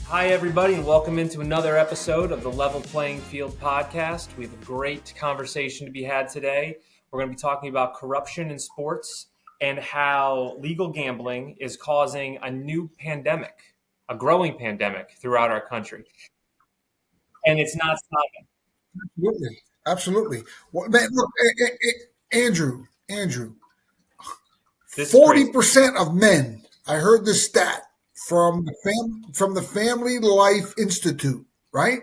Hi, everybody, and welcome into another episode of the Level Playing Field podcast. We have a great conversation to be had today. We're going to be talking about corruption in sports and how legal gambling is causing a new pandemic, a growing pandemic throughout our country. And it's not stopping. Absolutely. Well, man, look, Andrew, This is crazy. 40% of men. I heard this stat from the Family Life Institute, right?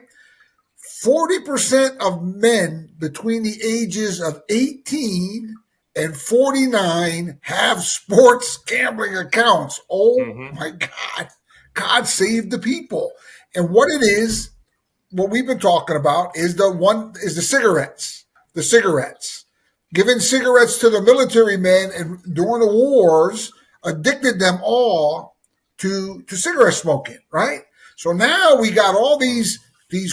40% of men between the ages of 18 and 49 have sports gambling accounts. Oh my God. God save the people. And what we've been talking about is the cigarettes. The cigarettes. Giving cigarettes to the military men and during the wars addicted them all to cigarette smoking, right? So now we got all these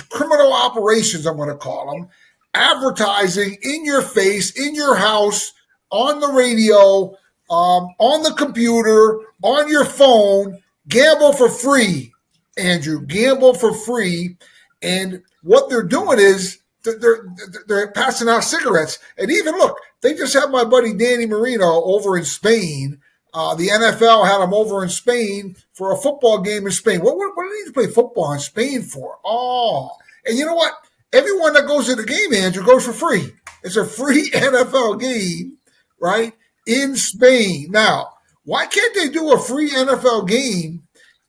criminal operations, I'm going to call them, advertising in your face, in your house, on the radio, on the computer, on your phone. Gamble for free, Andrew. Gamble for free. And what they're doing is they're passing out cigarettes. And even, look, they just had my buddy Danny Marino over in Spain. The NFL had him over in Spain for a football game in Spain. What do they need to play football in Spain for? Oh, and you know what? Everyone that goes to the game, Andrew, goes for free. It's a free NFL game, right, in Spain. Now, why can't they do a free NFL game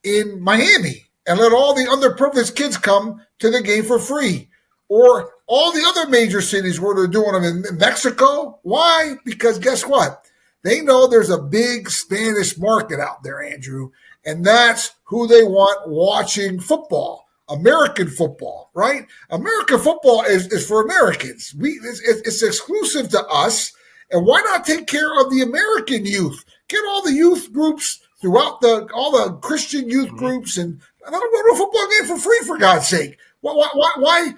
in Miami and let all the underprivileged kids come to the game for free? Or all the other major cities where they're doing them in Mexico? Why? Because guess what? They know there's a big Spanish market out there, Andrew, and that's who they want watching football, American football, right? American football is for Americans. It's exclusive to us, and why not take care of the American youth? Get all the youth groups throughout all the Christian youth groups, and let them go to a football game for free, for God's sake. Why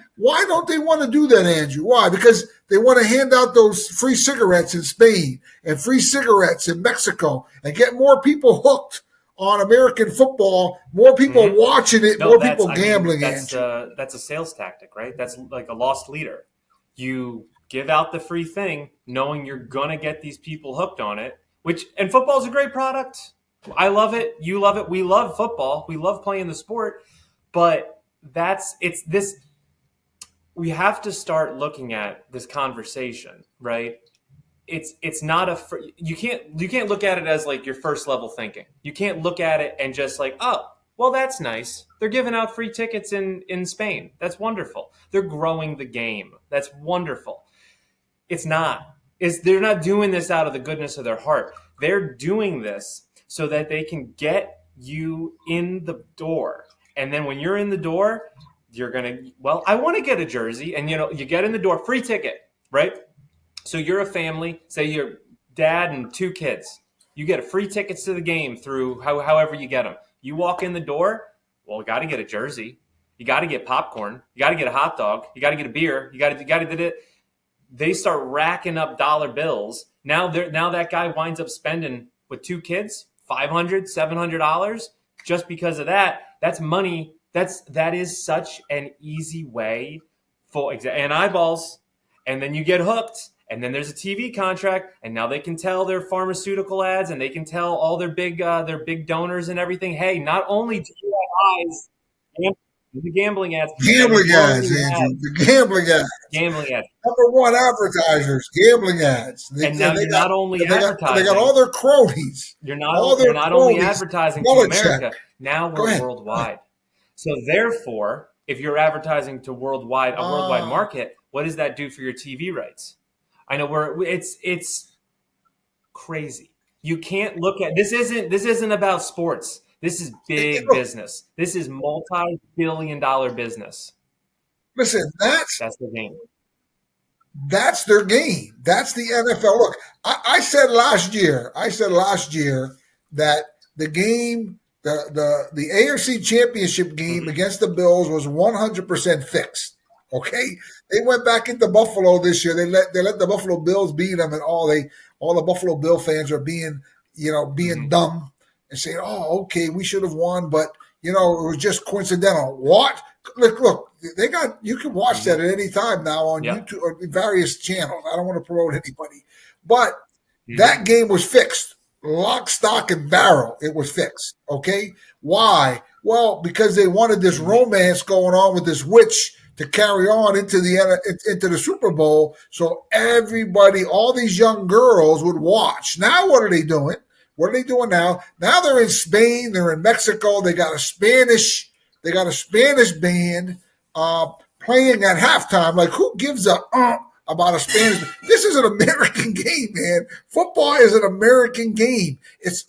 don't they want to do that, Andrew? Why? Because they want to hand out those free cigarettes in Spain and free cigarettes in Mexico and get more people hooked on American football, more people watching it, more people gambling. That's a sales tactic, right? That's like a lost leader. You give out the free thing knowing you're going to get these people hooked on it, and football is a great product. I love it. You love it. We love football. We love playing the sport, but we have to start looking at this conversation, right? It's not you can't look at it as like your first level thinking. You can't look at it and just like, oh, well, that's nice. They're giving out free tickets in Spain. That's wonderful. They're growing the game. That's wonderful. It's not. They're not doing this out of the goodness of their heart. They're doing this so that they can get you in the door. And then when you're in the door, you're going to, well, I want to get a jersey. And, you get in the door, free ticket, right? So you're a family, say you're dad and 2 kids. You get a free tickets to the game through however you get them. You walk in the door, well, you got to get a jersey. You got to get popcorn. You got to get a hot dog. You got to get a beer. You got to. They start racking up dollar bills. Now that guy winds up spending with 2 kids, $500, $700 just because of that. That's money. That is such an easy way and eyeballs. And then you get hooked. And then there's a TV contract, and now they can tell their pharmaceutical ads, and they can tell all their big donors and everything. Hey, not only do you have eyes, the gambling ads, Andrew. The gambling ads. Gambling ads. Number one advertisers, gambling ads. You're not only advertising. They got all their cronies. You're not only advertising to America. Now we're worldwide. So therefore, if you're advertising to a worldwide market, what does that do for your TV rights? I know it's crazy. You can't look at this isn't about sports. This is big business. This is multi-billion-dollar business. Listen, that's the game. That's their game. That's the NFL. Look, I said last year that the game, the AFC Championship game against the Bills was 100% fixed. Okay, they went back into Buffalo this year. They let the Buffalo Bills beat them, and all the Buffalo Bill fans are being dumb and saying, "Oh, okay, we should have won, but it was just coincidental. What? Look, they got, you can watch that at any time now on YouTube or various channels. I don't want to promote anybody, but that game was fixed. Lock, stock, and barrel. It was fixed. Okay. Why? Well, because they wanted this romance going on with this witch to carry on into the Super Bowl. So everybody, all these young girls would watch. Now, what are they doing? What are they doing now? Now they're in Spain. They're in Mexico. They got a Spanish band playing at halftime. Like, who gives a about a Spanish? This is an American game, man. Football is an American game. It's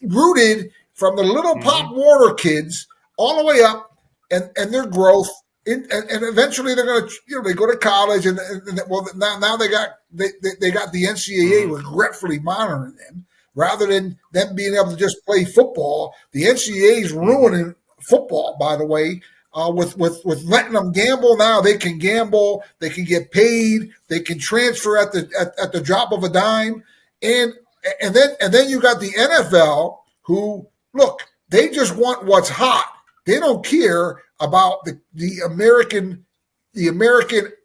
rooted from the little Pop Warner kids all the way up, and their growth. And eventually they're going to, they go to college, and well, now they got the NCAA regretfully monitoring them rather than them being able to just play football. The NCAA is ruining football, by the way, with letting them gamble. Now they can gamble, they can get paid, they can transfer at the drop of a dime, and then you got the NFL, who, look, they just want what's hot. They don't care about the American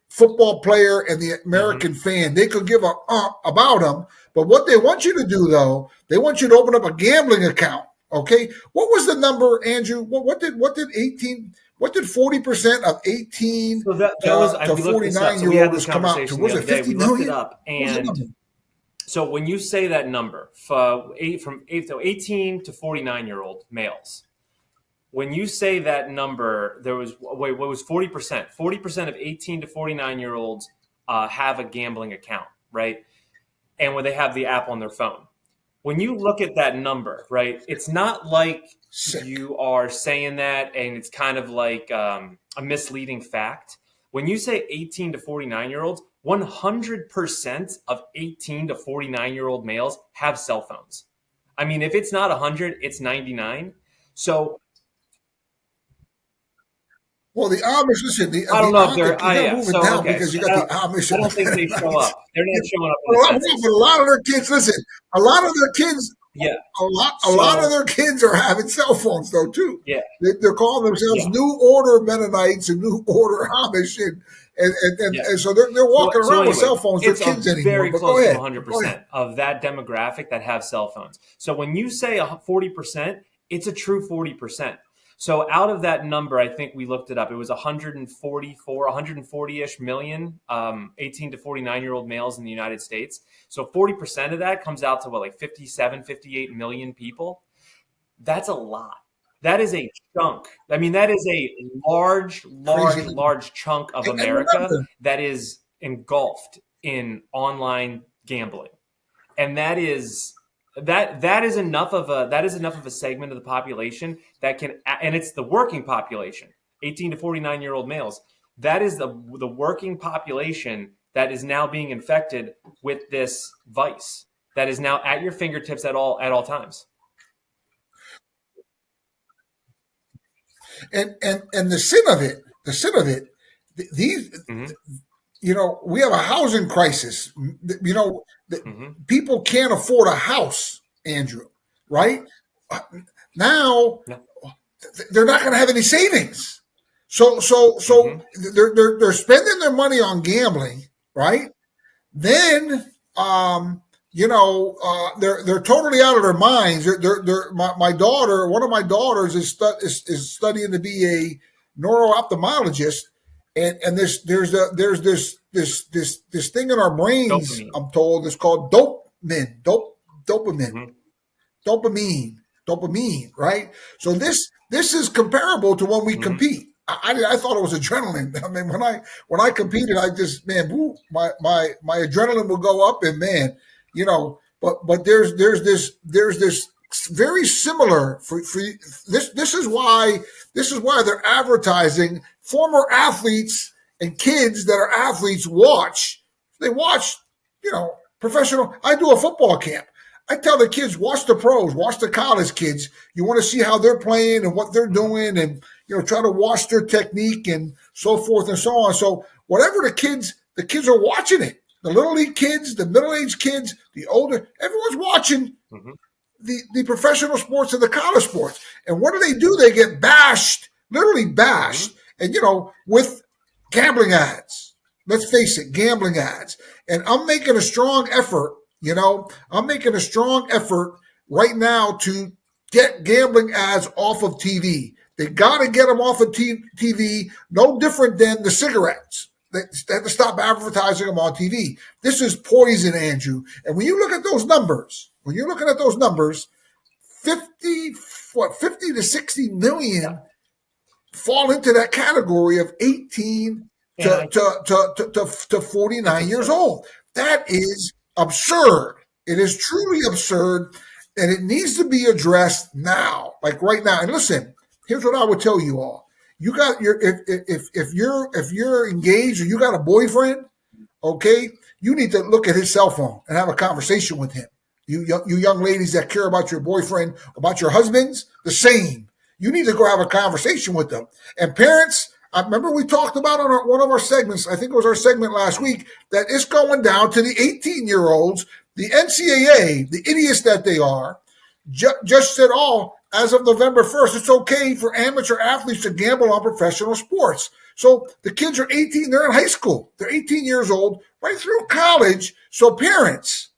football player and the American fan. They could give about them, but what they want you to do, though, they want you to open up a gambling account. Okay, what was the number, Andrew? What did 40% of 18 so that was, to 49-year-olds come out to? Was it 50 million? We looked it up, and so when you say that number from 18 to 49-year-old males, when you say that number, there was what was 40%? 40% of 18 to 49-year-olds have a gambling account, right? And when they have the app on their phone. When you look at that number, right, it's not like you are saying that and it's kind of like a misleading fact. When you say 18 to 49-year-olds, 100% of 18 to 49-year-old males have cell phones. I mean, if it's not 100, it's 99. So, well, the Amish, listen, I don't know if they're because you got the Amish. I don't think they show up. They're not showing up. But a lot of their kids, listen, a lot of their kids, a lot of their kids are having cell phones though too. Yeah, they're calling themselves New Order Mennonites and New Order Amish, and so they're walking around with cell phones. They're kids anymore. Very close to 100% of that demographic that have cell phones. So when you say 40%, it's a true 40%. So out of that number, I think we looked it up. It was 140-ish million 18 to 49-year-old males in the United States. So 40% of that comes out to what, like 57, 58 million people? That's a lot. That is a chunk. I mean, that is a large chunk of America that is engulfed in online gambling. And that is enough of a segment of the population that can, and it's the working population, 18 to 49-year-old males. That is the working population that is now being infected with this vice that is now at your fingertips at all times. And the sin of it, these, we have a housing crisis. People can't afford a house, Andrew, right? Now they're not going to have any savings. So they're spending their money on gambling, right? Then they're totally out of their minds. My daughter, one of my daughters is studying to be a neuro-ophthalmologist, and there's this thing in our brains. Dopamine. I'm told it's called dopamine, right? So this is comparable to when we compete. I thought it was adrenaline. I mean, when I competed, I just, my adrenaline would go up, and but there's this very similar for this. This is why they're advertising. Former athletes and kids that are athletes watch professional. I do a football camp. I tell the kids, watch the pros, watch the college kids. You want to see how they're playing and what they're doing, and try to watch their technique and so forth and so on. So whatever the kids are watching it. The little league kids, the middle-aged kids, the older, everyone's watching. the professional sports and the college sports. And what do? They get bashed, literally bashed, and with gambling ads. Let's face it, gambling ads. And I'm making a strong effort, right now to get gambling ads off of TV. They got to get them off of TV, no different than the cigarettes. They have to stop advertising them on TV. This is poison, Andrew. And when you look at those numbers, 50 to 60 million fall into that category of 18 to 49 years old. That is absurd. It is truly absurd, and it needs to be addressed now, like right now. And listen, here's what I would tell you all. You got if you're engaged or you got a boyfriend, okay, you need to look at his cell phone and have a conversation with him. You young ladies that care about your boyfriend, about your husbands, the same. You need to go have a conversation with them. And parents, I remember we talked about on one of our segments, I think it was our segment last week, that it's going down to the 18-year-olds. The NCAA, the idiots that they are, just said, as of November 1st, it's okay for amateur athletes to gamble on professional sports. So the kids are 18, they're in high school. They're 18 years old, right through college. So parents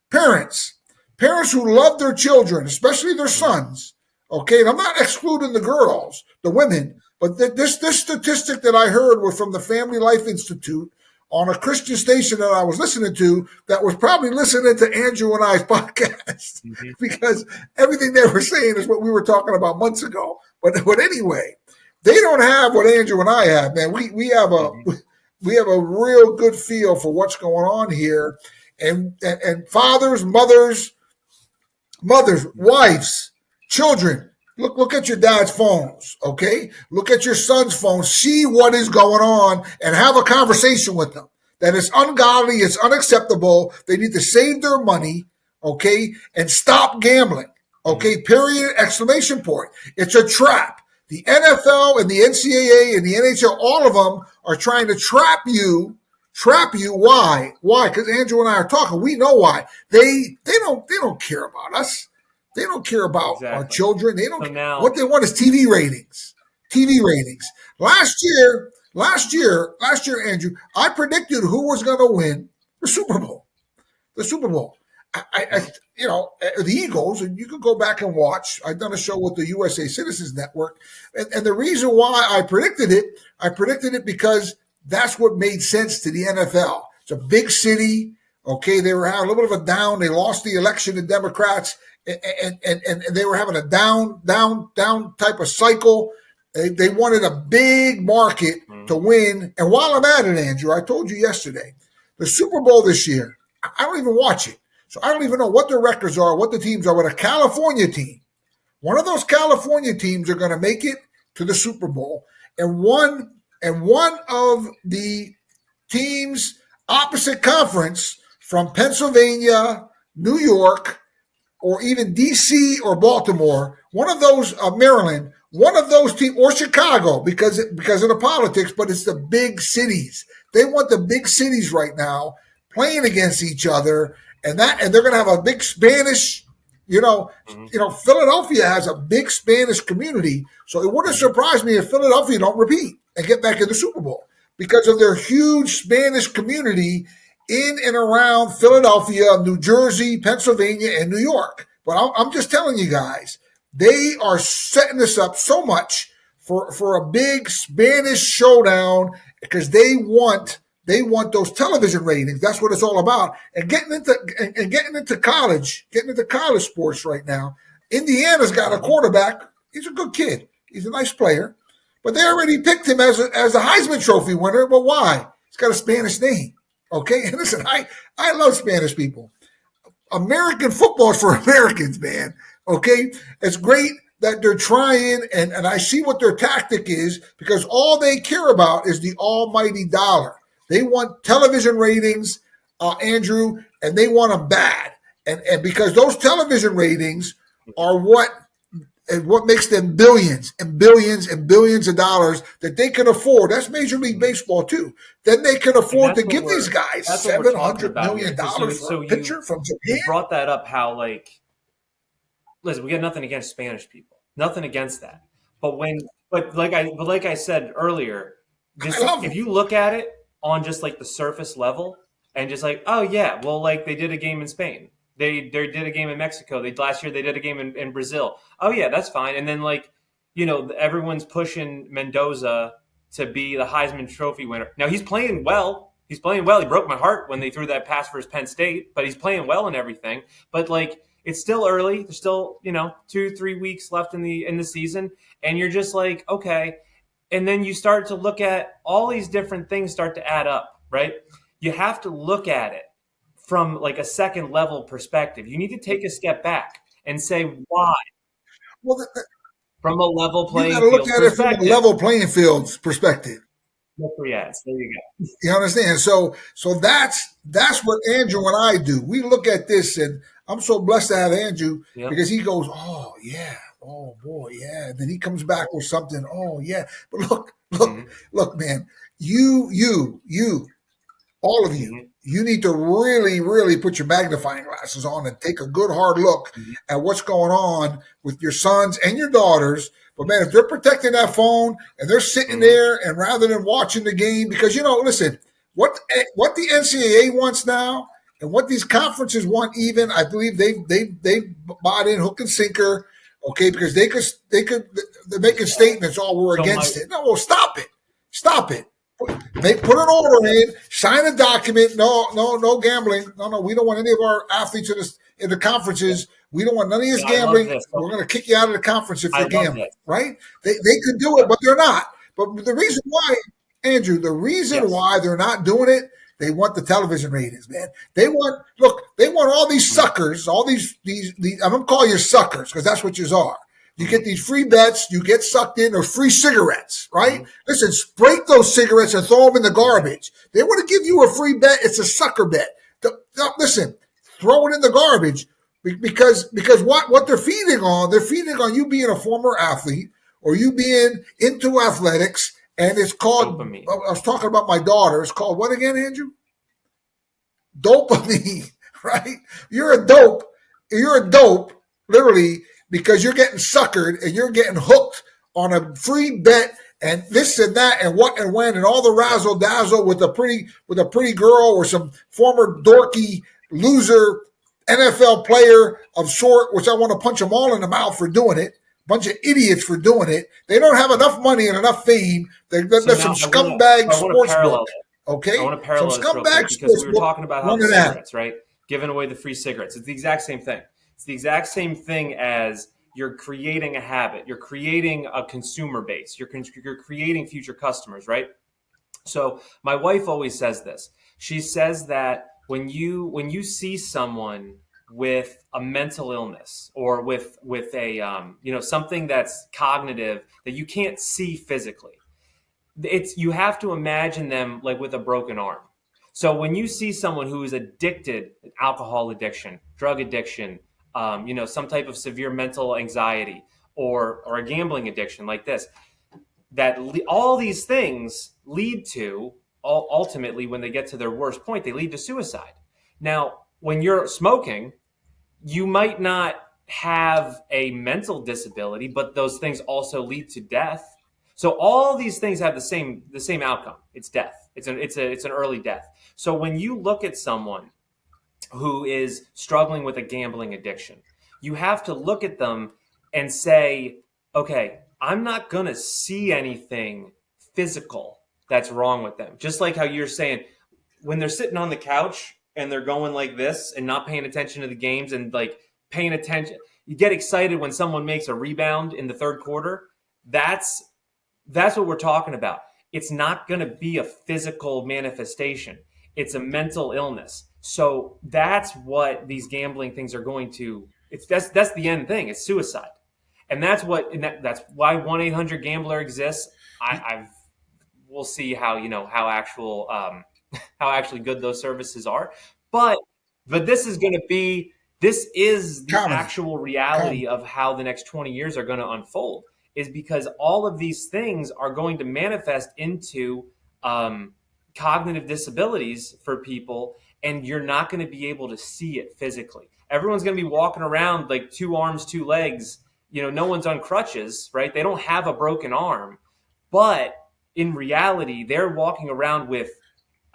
who love their children, especially their sons, okay, and I'm not excluding the girls, the women, but this statistic that I heard was from the Family Life Institute on a Christian station that I was listening to that was probably listening to Andrew and I's podcast because everything they were saying is what we were talking about months ago. But anyway, they don't have what Andrew and I have, man. We have a real good feel for what's going on here. And fathers, mothers, wives, children, look at your dad's phones, okay? Look at your son's phone. See what is going on and have a conversation with them. That is ungodly. It's unacceptable. They need to save their money, okay, and stop gambling, okay? Period, exclamation point. It's a trap. The NFL and the NCAA and the NHL, all of them are trying to trap you. Why? Because Andrew and I are talking. We know why. They don't care about us. They don't care about our children. They don't. What they want is TV ratings. Last year, Andrew, I predicted who was going to win the Super Bowl. The Eagles, and you can go back and watch. I've done a show with the USA Citizens Network, and the reason why I predicted it because that's what made sense to the NFL. It's a big city. Okay, they were having a little bit of a down. They lost the election to Democrats. And they were having a down type of cycle. They wanted a big market to win. And while I'm at it, Andrew, I told you yesterday, the Super Bowl this year, I don't even watch it. So I don't even know what the records are, what the teams are. But a California team, one of those California teams are going to make it to the Super Bowl. And one of the teams opposite conference from Pennsylvania, New York, or even D.C. or Baltimore, one of those, Maryland, one of those teams, or Chicago, because of the politics, but it's the big cities. They want the big cities right now playing against each other, and they're going to have a big Spanish. Philadelphia has a big Spanish community, so it wouldn't surprise me if Philadelphia don't repeat and get back in the Super Bowl because of their huge Spanish community in and around Philadelphia, New Jersey, Pennsylvania, and New York. But I'm just telling you guys, they are setting this up so much for a big Spanish showdown because they want those television ratings. That's what it's all about. And getting into college sports right now. Indiana's got a quarterback. He's a good kid. He's a nice player. But they already picked him as a Heisman Trophy winner. Well, why? He's got a Spanish name. Okay, and listen, I love Spanish people. American football is for Americans, man. Okay, it's great that they're trying, and I see what their tactic is because all they care about is the almighty dollar. They want television ratings, Andrew, and they want them bad. And because those television ratings are what makes them billions and billions and billions of dollars that they can afford. That's Major League Baseball too. Then they can afford to give these guys $700 million for a pitcher from Japan. You brought that up how listen, we got nothing against Spanish people, nothing against that. But but like I said earlier, I this love if them. you look at it on just like the surface level and just like, oh yeah, well, like they did a game in Spain, they did a game in Mexico, they last year they did a game in Brazil. Oh yeah, that's fine. And then like everyone's pushing Mendoza to be the Heisman Trophy winner. Now he's playing well. He's playing well. He broke my heart when they threw that pass for his Penn State, but he's playing well and everything. But like it's still early. There's still 2-3 weeks left in the season, and you're just like, okay. And then you start to look at all these different things start to add up, right? You have to look at it from like a second level perspective. You need to take a step back and say why Well, from a level you got playing to look field at it from a perspective. level playing field perspective. Look for ads. There you go. You understand? So that's what Andrew and I do. We look at this, and I'm so blessed to have Andrew Yep. because he goes, "Oh yeah, oh boy, yeah." And then he comes back with something. Oh yeah, but Hmm. look, man. You, all of you, Hmm. you need to really, really put your magnifying glasses on and take a good hard look Hmm. at what's going on with your sons and your daughters. But man, if they're protecting that phone and they're sitting Hmm. there and rather than watching the game, because listen, what the NCAA wants now and what these conferences want, even I believe they've bought in hook and sinker, okay, because they could they're making statements, oh, we're So my against it. No, well, stop it. They put an order in, sign a document. No, no, no gambling. No, no, we don't want any of our athletes in the conferences. We don't want none of this I love gambling. this. We're going to kick you out of the conference if I you're love gambling, this. right? They could do it, Yep. but they're not. But the reason why, Andrew, the reason Yes. why they're not doing it, they want the television ratings, man. They want all these Mhm. suckers, all these I'm gonna call you suckers because that's what you are. You get Mhm. these free bets, you get sucked in, or free cigarettes, right? Mhm. Listen, break those cigarettes and throw them in the Mhm. garbage. They want to give you a free bet. It's a sucker bet. Listen, throw it in the garbage because what they're feeding on you being a former athlete or you being into athletics, and it's called. I Dopamine. was talking about my daughter. It's called what again, Andrew? Dopamine, right? You're a dope. You're a dope, literally, because you're getting suckered and you're getting hooked on a free bet and this and that and what and when and all the Yep. razzle dazzle with a pretty girl or some former dorky loser NFL player of sort, which I want to punch them all in the mouth for doing it. Bunch of idiots for doing it. They don't have enough money and enough fame. So There's some now scumbag I want to sports book. parallel Okay, I want to some parallel this real scumbag quick because sports we were book talking about how the running that. cigarettes, right? Giving away the free cigarettes. It's the exact same thing. It's the exact same thing as you're creating a habit. You're creating a consumer base. You're creating future customers, right? So my wife always says this. She says that when you see someone with a mental illness or with a something that's cognitive that you can't see physically, it's you have to imagine them like with a broken arm. So when you see someone who is addicted, alcohol addiction, drug addiction, some type of severe mental anxiety, or a gambling addiction like this, all these things lead to ultimately when they get to their worst point, they lead to suicide. Now, when you're smoking, you might not have a mental disability, but those things also lead to death. So all these things have the same outcome. It's death. It's an early death. So when you look at someone who is struggling with a gambling addiction, you have to look at them and say, okay, I'm not going to see anything physical that's wrong with them. Just like how you're saying, when they're sitting on the couch and they're going like this and not paying attention to the games and like paying attention, you get excited when someone makes a rebound in the third quarter. That's what we're talking about. It's not going to be a physical manifestation. It's a mental illness. So that's what these gambling things are going to. That's the end thing. It's suicide, and that's why 1-800-GAMBLER exists. I've We'll see how actually good those services are. But this is the Comedy. actual Comedy. reality of how the next 20 years are going to unfold, is because all of these things are going to manifest into um, cognitive disabilities for people, and you're not going to be able to see it physically. Everyone's going to be walking around like 2 arms, 2 legs. No one's on crutches, right? They don't have a broken arm. But in reality, they're walking around with,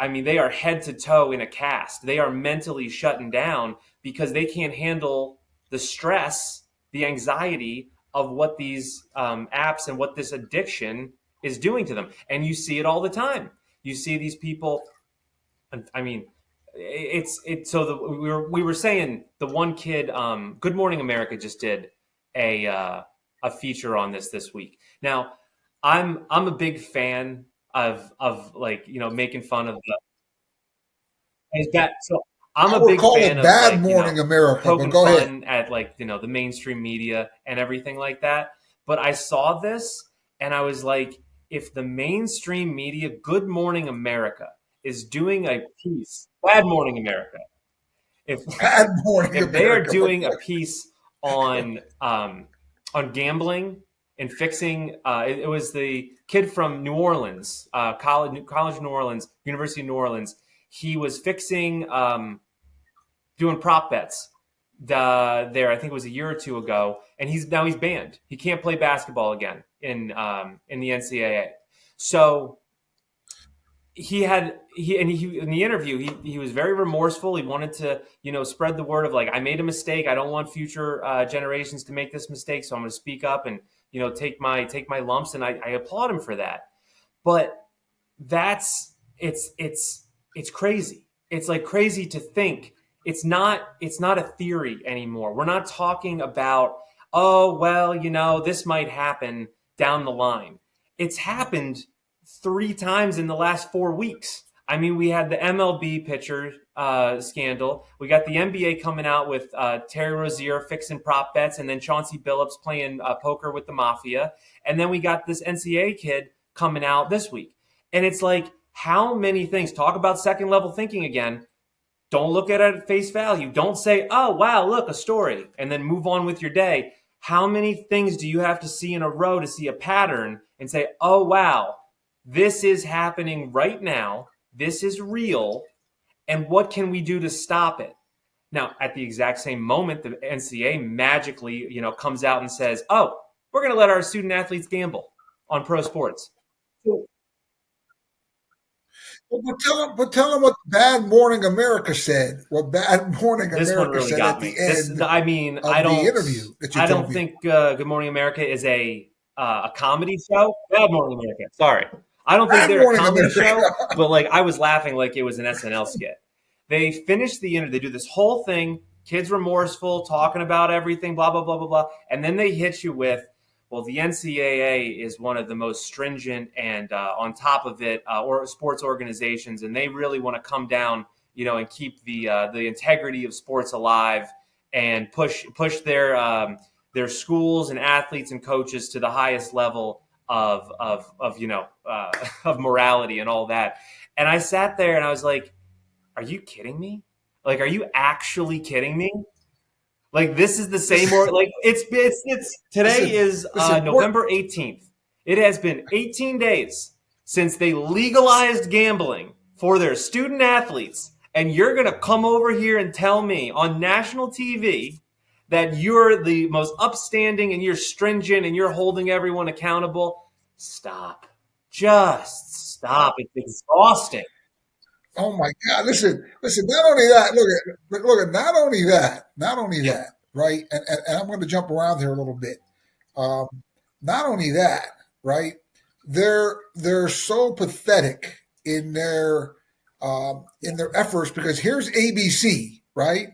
they are head to toe in a cast. They are mentally shutting down because they can't handle the stress, the anxiety of what these apps and what this addiction is doing to them. And you see it all the time. You see these people. We were saying the one kid. Good Morning America just did a feature on this week. Now, I'm a big fan of like making fun of the is that so I'm I a would big call fan it of Bad like Morning America, but poking go ahead. fun at like the mainstream media and everything like that. But I saw this and I was like, if the mainstream media, Good Morning America, is doing a piece, Bad Morning America, if Bad Morning if they are America. doing a piece on gambling and fixing, it was the kid from New Orleans, college New Orleans, University of New Orleans. He was fixing, doing prop bets. There, I think it was a year or two ago, and he's banned. He can't play basketball again in the NCAA. So he in the interview he was very remorseful. He wanted to spread the word of like, I made a mistake. I don't want future generations to make this mistake. So I'm going to speak up and take my lumps. And I applaud him for that. But it's crazy. It's like crazy to think it's not a theory anymore. We're not talking about, oh well, this might happen down the line. It's happened 3 times in the last 4 weeks. We had the MLB pitcher scandal. We got the NBA coming out with Terry Rozier fixing prop bets, and then Chauncey Billups playing poker with the mafia. And then we got this NCAA kid coming out this week. And it's like, how many things? Talk about second level thinking again. Don't look at it at face value. Don't say, oh, wow, look, a story, and then move on with your day. How many things do you have to see in a row to see a pattern and say, oh, wow, this is happening right now. This is real. And what can we do to stop it? Now, at the exact same moment, the NCAA magically, comes out and says, oh, we're going to let our student athletes gamble on pro sports. But tell them what Bad Morning America said. What Bad Morning This one America really said got at me. the end I don't. the interview that you I told don't me. think Good Morning America is a comedy show. Bad Morning America. Sorry, I don't think Bad they're a Morning comedy America. show. But like, I was laughing like it was an SNL skit. They finish the interview. They do this whole thing. Kids remorseful, talking about everything, blah blah blah blah blah, and then they hit you with, well, the NCAA is one of the most stringent and on top of it, or sports organizations, and they really want to come down, and keep the integrity of sports alive and push their schools and athletes and coaches to the highest level of of morality and all that. And I sat there and I was like, are you kidding me? Like, are you actually kidding me? Like, this is the same, or like it's today is November 18th. It has been 18 days since they legalized gambling for their student athletes, and you're gonna come over here and tell me on national TV that you're the most upstanding and you're stringent and you're holding everyone accountable. Stop. Just stop. It's exhausting. Oh my God! Listen. Not only that, look at. Not only that, right? And I'm going to jump around here a little bit. Um, Not only that, right? They're so pathetic in their efforts, because here's ABC, right?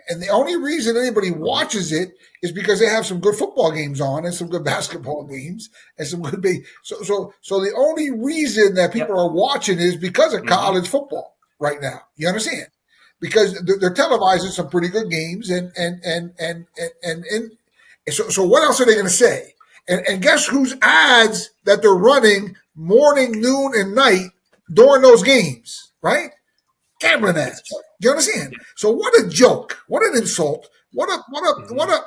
And the only reason anybody watches it is because they have some good football games on and some good basketball games and some good so the only reason that people are watching is because of college football right now. You understand? Because they're televising some pretty good games and so what else are they going to say? And guess whose ads that they're running morning, noon, and night during those games, right? Gambling ads. Do you understand? So what a joke. What an insult. What a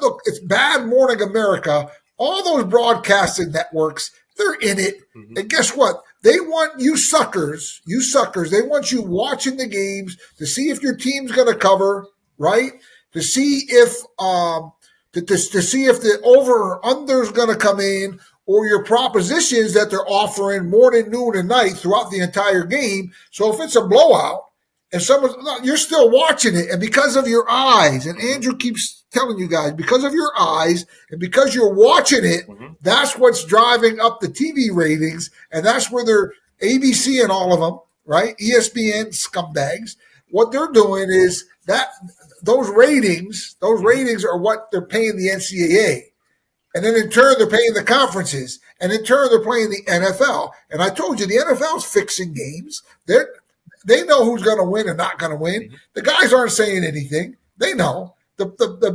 look, it's Bad Morning America. All those broadcasting networks, they're in it. And guess what? They want you suckers, they want you watching the games to see if your team's going to cover, right? to see if to see if the over or under is going to come in, or your propositions that they're offering morning, noon, and night throughout the entire game. So if it's a blowout and you're still watching it, and because of your eyes, and Andrew keeps telling you guys, because of your eyes and because you're watching it, that's what's driving up the TV ratings, and that's where they're ABC and all of them, right? ESPN scumbags. What they're doing is that those ratings are what they're paying the NCAA. And then in turn, they're paying the conferences. And in turn, they're paying the NFL. And I told you, the NFL's fixing games. They know who's going to win and not going to win. The guys aren't saying anything. They know. The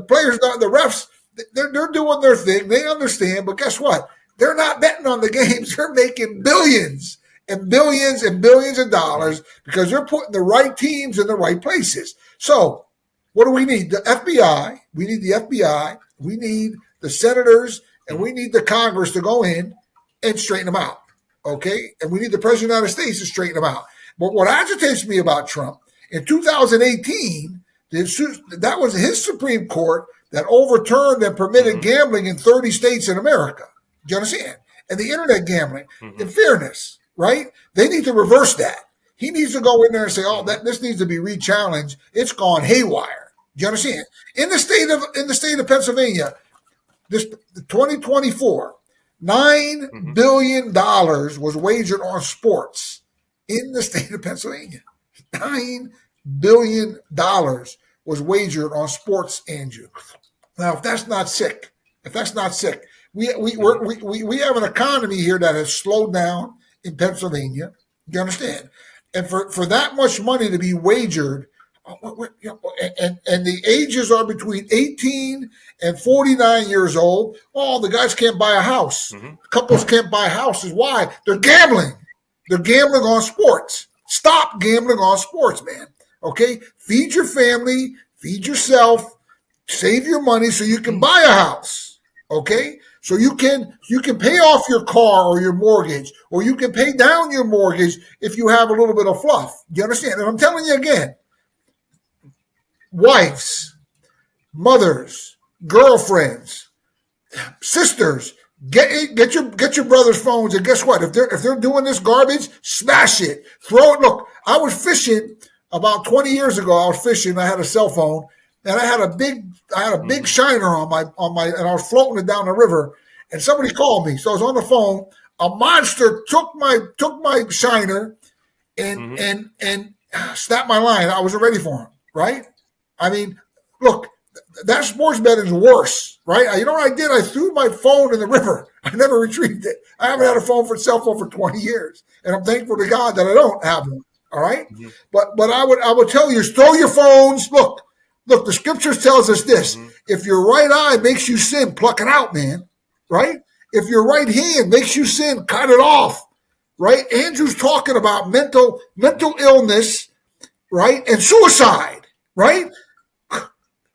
players, the refs, they're doing their thing. They understand. But guess what? They're not betting on the games. They're making billions and billions and billions of dollars because they're putting the right teams in the right places. So what do we need? The FBI. We need the FBI. We need the senators, and we need the Congress to go in and straighten them out, okay? And we need the President of the United States to straighten them out. But what agitates me about Trump, in 2018, that was his Supreme Court that overturned and permitted gambling in 30 states in America. Do you understand? And the internet gambling. In fairness, right? They need to reverse that. He needs to go in there and say, this needs to be re-challenged. It's gone haywire. Do you understand? In the state of Pennsylvania, this 2024, $9 billion was wagered on sports in the state of Pennsylvania. $9 billion was wagered on sports, Andrew. Now, if that's not sick, we have an economy here that has slowed down in Pennsylvania. Do you understand? And for that much money to be wagered, and the ages are between 18 and 49 years old. Oh, the guys can't buy a house. Couples can't buy houses. Why? They're gambling. They're gambling on sports. Stop gambling on sports, man. Okay? Feed your family. Feed yourself. Save your money so you can buy a house. Okay? So you can pay off your car or your mortgage, or you can pay down your mortgage if you have a little bit of fluff. Do you understand? And I'm telling you again, wives, mothers, girlfriends, sisters, get your brother's phones, and guess what? If they're doing this garbage, smash it, throw it. Look, I was fishing about 20 years ago. I was fishing. I had a cell phone, and I had a big shiner on my, and I was floating it down the river. And somebody called me, so I was on the phone. A monster took my shiner and snapped my line. I wasn't ready for him, right? I mean, look, that sports betting is worse, right? You know what I did? I threw my phone in the river. I never retrieved it. I haven't had a cell phone for 20 years, and I'm thankful to God that I don't have one. All right, but I would tell you, throw your phones. Look, the scriptures tells us this: if your right eye makes you sin, pluck it out, man. Right? If your right hand makes you sin, cut it off. Right? Andrew's talking about mental illness, right, and suicide. Right?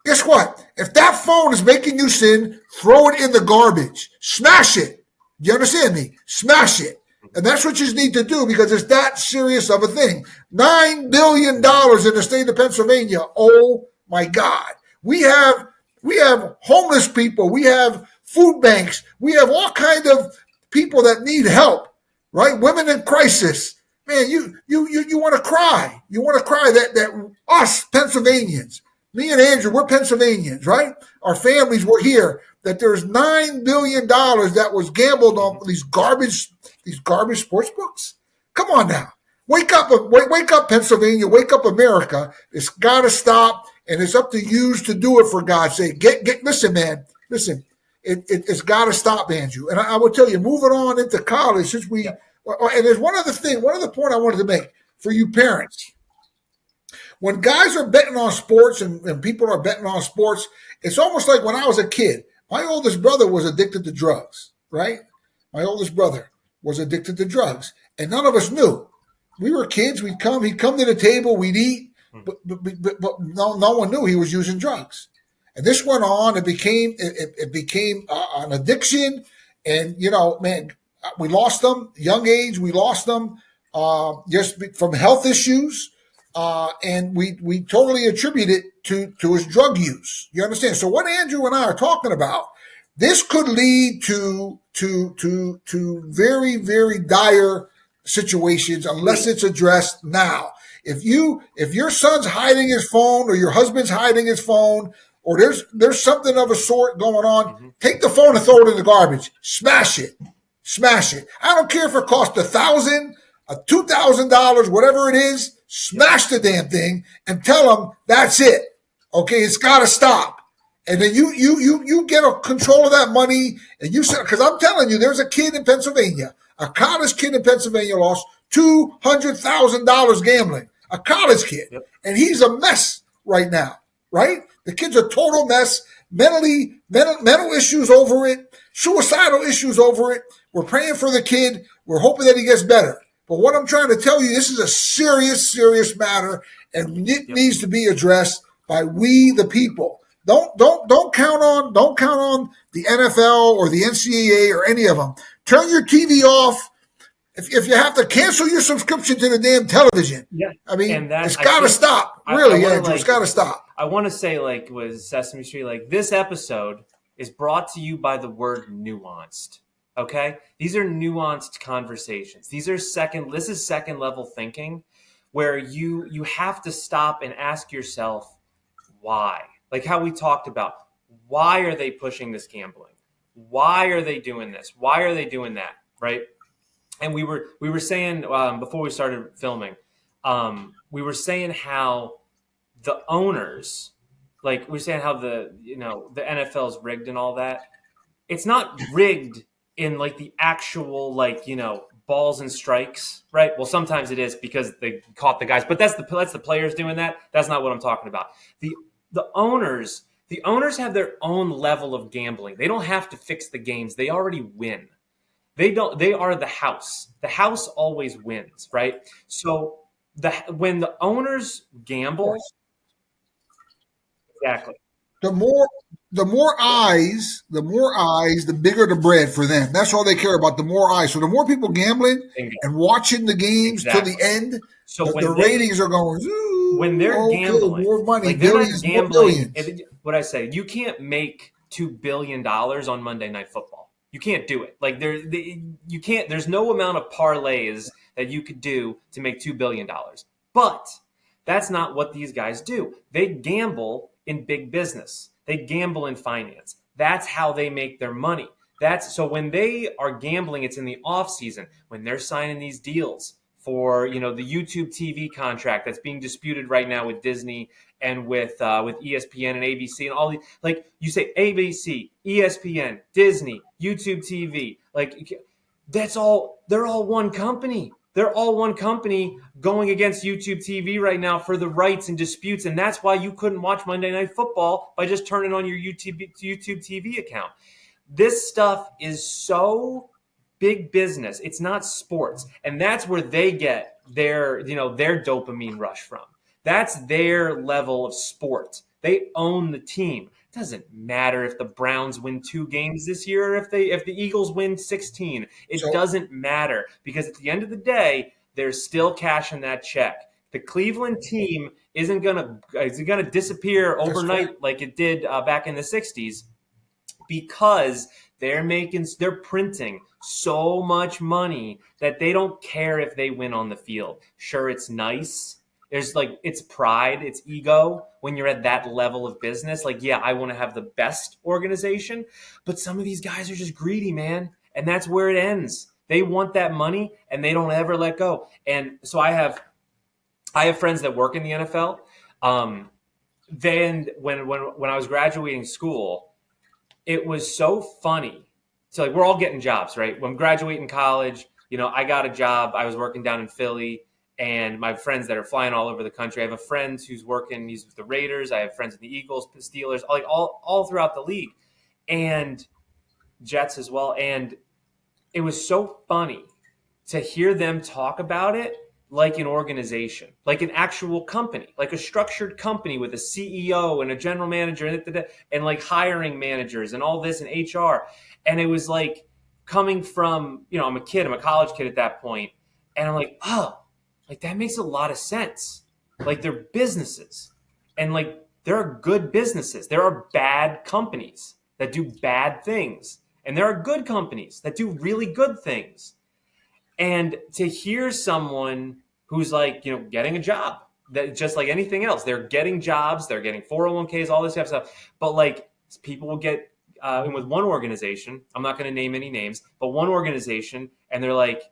Guess what? If that phone is making you sin, throw it in the garbage. Smash it. Do you understand me? Smash it. And that's what you need to do because it's that serious of a thing. $9 billion in the state of Pennsylvania. Oh, my God. We have homeless people. We have food banks. We have all kinds of people that need help, right? Women in crisis. Man, you want to cry. You want to cry that us Pennsylvanians, me and Andrew, we're Pennsylvanians, right? Our families were here. That there's $9 billion that was gambled on these garbage sports books. Come on now. Wake up, Pennsylvania. Wake up, America. It's got to stop, and it's up to you to do it for God's sake. Listen, man. Listen, it's got to stop, Andrew. And I will tell you, moving on into college, and there's one other point I wanted to make for you parents. When guys are betting on sports and people are betting on sports, it's almost like when I was a kid. My oldest brother was addicted to drugs, right? My oldest brother was addicted to drugs, and none of us knew. We were kids. He'd come to the table, we'd eat, but no one knew he was using drugs. And this went on. It became an addiction, and man, we lost them young age. We lost them just from health issues. and we totally attribute it to his drug use. You understand? So what Andrew and I are talking about, this could lead to very, very dire situations unless it's addressed now. If your son's hiding his phone or your husband's hiding his phone or there's something of a sort going on, take the phone and throw it in the garbage. Smash it. Smash it. I don't care if it costs $1,000, $2,000, whatever it is. Smash the damn thing and tell them that's it. Okay, it's got to stop. And then you get a control of that money, and you said, because I'm telling you, there's a kid in Pennsylvania, a college kid in Pennsylvania lost $200,000 gambling, a college kid, and he's a mess right now. Right, the kid's a total mess, mental issues over it, suicidal issues over it. We're praying for the kid. We're hoping that he gets better. But what I'm trying to tell you, this is a serious, serious matter, and it needs to be addressed by we the people. Don't count on the NFL or the NCAA or any of them. Turn your TV off. If you have to cancel your subscription to the damn television, I mean, it's got to stop. Really, Andrew, it's got to stop. I want to say, like, was Sesame Street, like, this episode is brought to you by the word nuanced. Okay? These are nuanced conversations. This is second level thinking where you have to stop and ask yourself why. Like how we talked about, why are they pushing this gambling? Why are they doing this? Why are they doing that? Right? And we were saying before we started filming, we were saying how the owners, like we're saying how the NFL is rigged and all that. It's not rigged in like the actual balls and strikes, right? Well, sometimes it is because they caught the guys, but that's the players doing that. That's not what I'm talking about. The owners have their own level of gambling. They don't have to fix the games. They already win. They are the house. The house always wins, right? So when the owners gamble, exactly. The more eyes, the bigger the bread for them. That's all they care about. The more eyes. So the more people gambling and watching the games to the end, so the ratings are going. When they're gambling, more money, like billions, more billions. What I say, you can't make $2 billion on Monday Night Football. You can't do it. Like you can't. There's no amount of parlays that you could do to make $2 billion. But that's not what these guys do. They gamble in big business. They gamble in finance. That's how they make their money. So when they are gambling, it's in the off season when they're signing these deals for the YouTube TV contract that's being disputed right now with Disney and with ESPN and ABC and all these. Like you say, ABC, ESPN, Disney, YouTube TV. Like that's all. They're all one company. They're all one company going against YouTube TV right now for the rights and disputes, and that's why you couldn't watch Monday Night Football by just turning on your YouTube TV account. This stuff is so big business. It's not sports, and that's where they get their dopamine rush from. That's their level of sport. They own the team. It doesn't matter if the Browns win 2 games this year or if the Eagles win 16. It doesn't matter because at the end of the day, there's still cash in that check. The Cleveland team isn't gonna disappear overnight like it did back in the 60s because they're printing so much money that they don't care if they win on the field. Sure, it's nice. It's pride, it's ego when you're at that level of business. Like, yeah, I want to have the best organization, but some of these guys are just greedy, man. And that's where it ends. They want that money and they don't ever let go. And so I have friends that work in the NFL. Then when I was graduating school, it was so funny. So we're all getting jobs, right? When I'm graduating college, I got a job. I was working down in Philly. And my friends that are flying all over the country. I have a friend who's working, he's with the Raiders. I have friends in the Eagles, the Steelers, like all throughout the league. And Jets as well. And it was so funny to hear them talk about it like an organization, like an actual company, like a structured company with a CEO and a general manager and like hiring managers and all this and HR. And it was like coming from, I'm a college kid at that point. And I'm like, oh, like that makes a lot of sense. Like they're businesses. And like there are good businesses. There are bad companies that do bad things. And there are good companies that do really good things. And to hear someone who's like, getting a job, that just like anything else, they're getting jobs, they're getting 401ks, all this type of stuff. But like people will get in with one organization, I'm not going to name any names, but one organization, and they're like,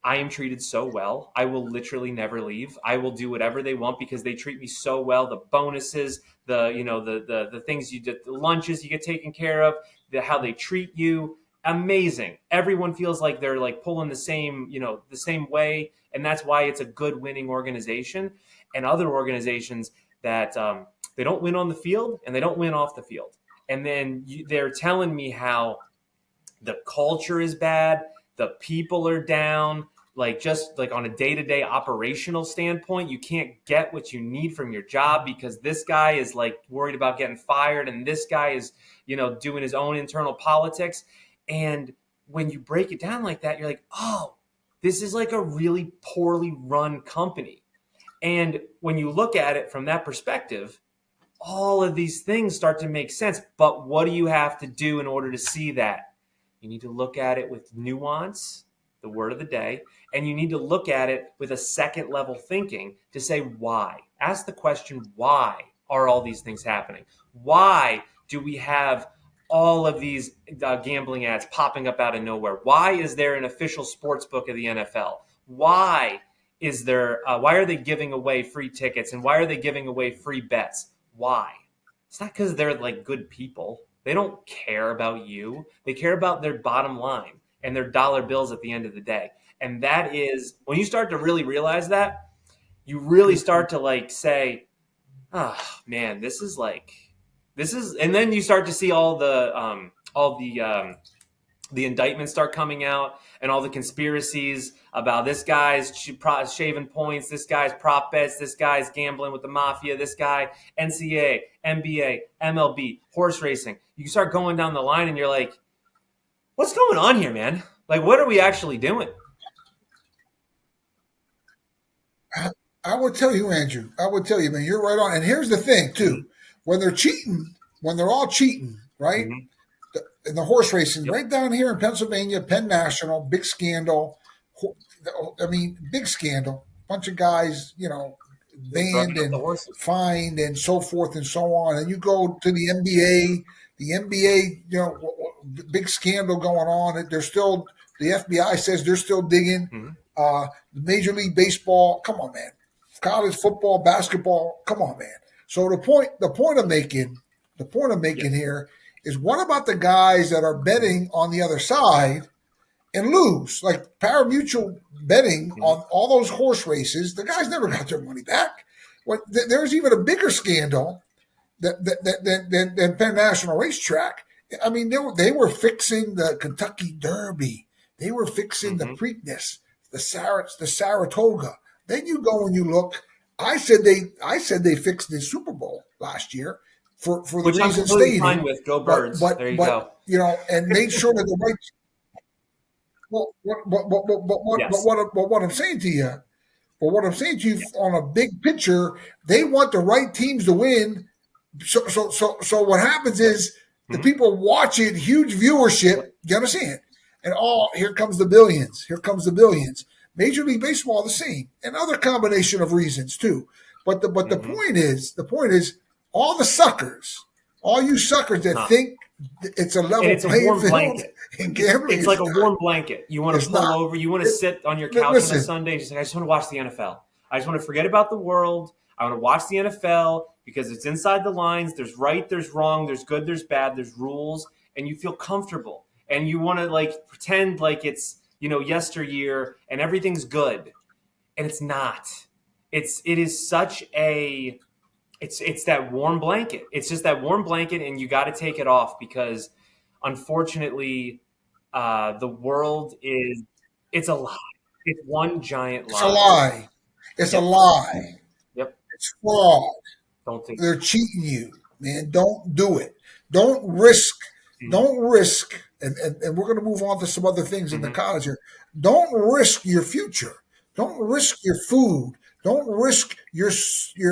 I am treated so well. I will literally never leave. I will do whatever they want because they treat me so well. The bonuses, the things you did, the lunches you get taken care of, how they treat you, amazing. Everyone feels like they're like pulling the same way, and that's why it's a good winning organization. And other organizations that they don't win on the field and they don't win off the field, and then they're telling me how the culture is bad, the people are down, like just like on a day-to-day operational standpoint, you can't get what you need from your job because this guy is like worried about getting fired and this guy is, doing his own internal politics. And when you break it down like that, you're like, oh, this is like a really poorly run company. And when you look at it from that perspective, all of these things start to make sense. But what do you have to do in order to see that? You need to look at it with nuance, the word of the day, and you need to look at it with a second level thinking to say why. Ask the question, why are all these things happening? Why do we have all of these gambling ads popping up out of nowhere? Why is there an official sports book of the NFL? Why are they giving away free tickets and why are they giving away free bets? Why? It's not because they're like good people. They don't care about you. They care about their bottom line and their dollar bills at the end of the day. And that is when you start to really realize that, you really start to like say, oh man, and then you start to see all the indictments start coming out and all the conspiracies about this guy's shaving points, this guy's prop bets, this guy's gambling with the mafia, this guy, NCAA, NBA, MLB, horse racing. You start going down the line and you're like, what's going on here, man? Like, what are we actually doing? I would tell you, Andrew. I would tell you, man. You're right on. And here's the thing, too. When they're cheating, when they're all cheating, right? Mm-hmm. In the horse racing, Yep. right down here in Pennsylvania, Penn National, big scandal. I mean, big scandal. Bunch of guys, banned and fined and so forth and so on. And you go to the NBA, big scandal going on. They're still, the FBI says they're still digging. Mm-hmm. Major League Baseball, come on, man. College football, basketball, come on, man. So the point I'm making here is what about the guys that are betting on the other side and lose? Like pari-mutuel betting on all those horse races, the guys never got their money back. There's even a bigger scandal than Penn National Racetrack. I mean, they were fixing the Kentucky Derby. They were fixing the Preakness, the Saratoga. Then you go and you look. I said they fixed the Super Bowl last year for the reason stated. Fine with go Birds. There you go. And made sure that the right. Well, what I'm saying to you, on a big picture, they want the right teams to win. So what happens is the people watch it, huge viewership. You understand? And here comes the billions. Here comes the billions. Major League Baseball the same, and other combination of reasons too. But the point is, all the suckers, all you suckers that think it's a level playing field in gambling, it's like a warm blanket. You want to pull over. You want to sit on your couch on a Sunday. And just like, I just want to watch the NFL. I just want to forget about the world. I want to watch the NFL because it's inside the lines. There's right, there's wrong, there's good, there's bad, there's rules, and you feel comfortable. And you want to like pretend like it's yesteryear and everything's good, and it's not. It is such a it's that warm blanket. It's just that warm blanket, and you got to take it off because unfortunately, the world it's a lie. It's one giant lie. It's a lie. It's a lie. Yep. It's fraud. They're cheating you, man. Don't do it. Don't risk. Don't risk. And we're going to move on to some other things in the college here. Don't risk your future. Don't risk your food. Don't risk your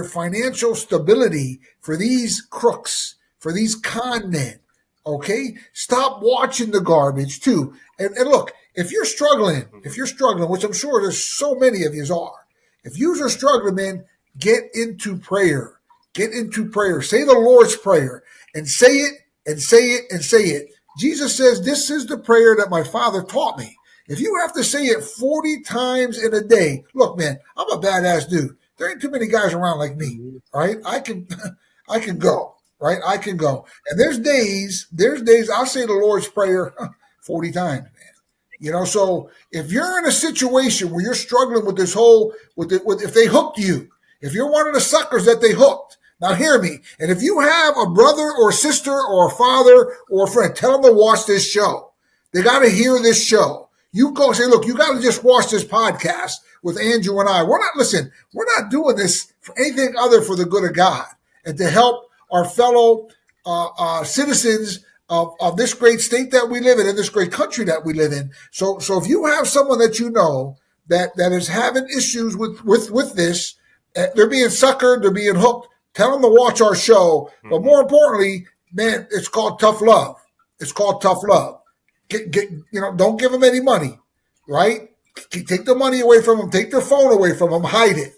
financial stability for these crooks, for these con men. Okay? Stop watching the garbage too. And look, if you're struggling, which I'm sure there's so many of you are, if you are struggling, man, get into prayer. Get into prayer. Say the Lord's Prayer and say it and say it and say it. Jesus says, this is the prayer that my Father taught me. If you have to say it 40 times in a day, look, man, I'm a badass dude. There ain't too many guys around like me, right? I can go, right? I can go. And there's days I'll say the Lord's Prayer 40 times, man. So if you're in a situation where you're struggling with this whole, if they hooked you, if you're one of the suckers that they hooked, now hear me. And if you have a brother or sister or a father or a friend, tell them to watch this show. They got to hear this show. You go say, look, you got to just watch this podcast with Andrew and I. We're not doing this for anything other for the good of God and to help our fellow citizens of this great state that we live in this great country that we live in. So if you have someone that you know that is having issues with this, they're being suckered, they're being hooked, tell them to watch our show. But more importantly, man, it's called tough love. It's called tough love. Don't give them any money, right? Take the money away from them. Take their phone away from them. Hide it.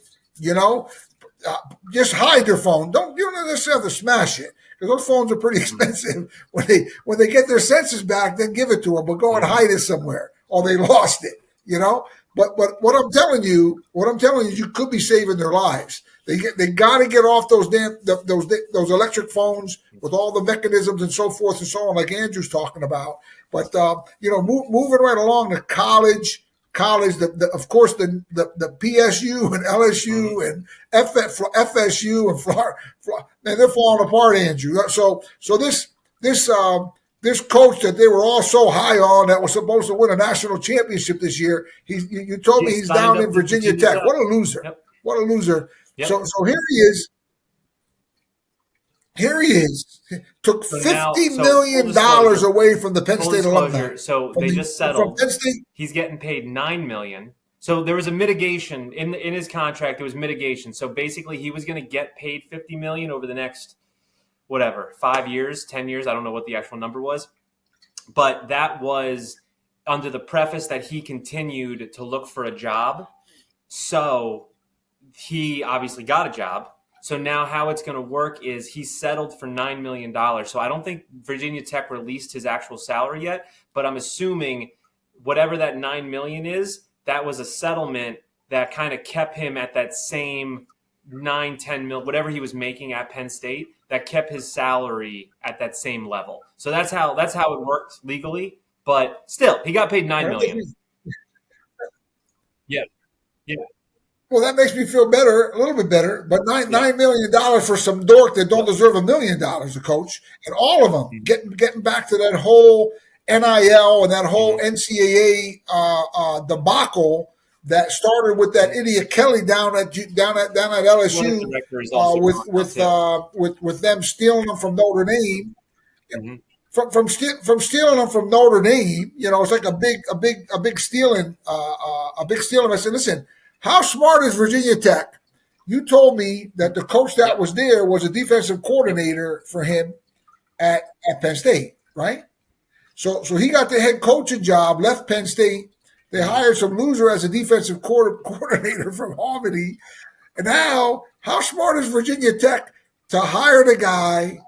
Just hide their phone. You don't necessarily have to smash it because those phones are pretty expensive. When they get their senses back, then give it to them. But go and hide it somewhere, or they lost it. But what I'm telling you, you could be saving their lives. They got to get off those those electric phones with all the mechanisms and so forth and so on, like Andrew's talking about. But moving right along to college, of course the PSU and LSU and FSU and Florida, man, they're falling apart, Andrew. So this coach that they were all so high on that was supposed to win a national championship this year, you told me he's down in Virginia Tech. What a loser! Yep. What a loser! Yep. So here he is. Took $50 million away from the Penn State alumni. So they just settled. He's getting paid $9 million. So there was a mitigation in his contract. There was mitigation. So basically, he was going to get paid $50 million over the next 5 years, 10 years. I don't know what the actual number was, but that was under the preface that he continued to look for a job. So he obviously got a job. So now how it's going to work is he settled for $9 million. So I don't think Virginia Tech released his actual salary yet, but I'm assuming whatever that $9 million is, that was a settlement that kind of kept him at that same 9-10 mil, whatever he was making at Penn State, that kept his salary at that same level. So that's how it worked legally. But still, he got paid $9 million. Yeah. Well, that makes me feel better, a little bit better. But $9 million for some dork that don't deserve $1 million, a coach, and all of them getting back to that whole NIL and that whole NCAA debacle that started with that idiot Kelly down at LSU with them stealing them from Notre Dame. Mm-hmm. From stealing them from Notre Dame, it's like a big stealing. I said, listen, how smart is Virginia Tech? You told me that the coach that was there was a defensive coordinator for him at Penn State, right? So he got the head coaching job, left Penn State. They hired some loser as a defensive coordinator from Albany. And now, how smart is Virginia Tech to hire the guy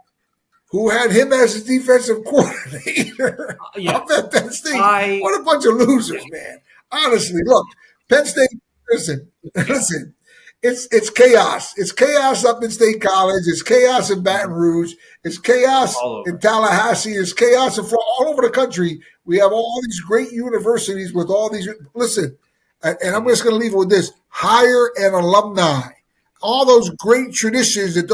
who had him as his defensive coordinator up at Penn State? What a bunch of losers, man. Honestly, look, Penn State, listen, it's chaos. It's chaos up in State College. It's chaos in Baton Rouge. It's chaos in Tallahassee. It's chaos all over the country. We have all these great universities with all these. Listen, and I'm just going to leave it with this: hire an alumni. All those great traditions that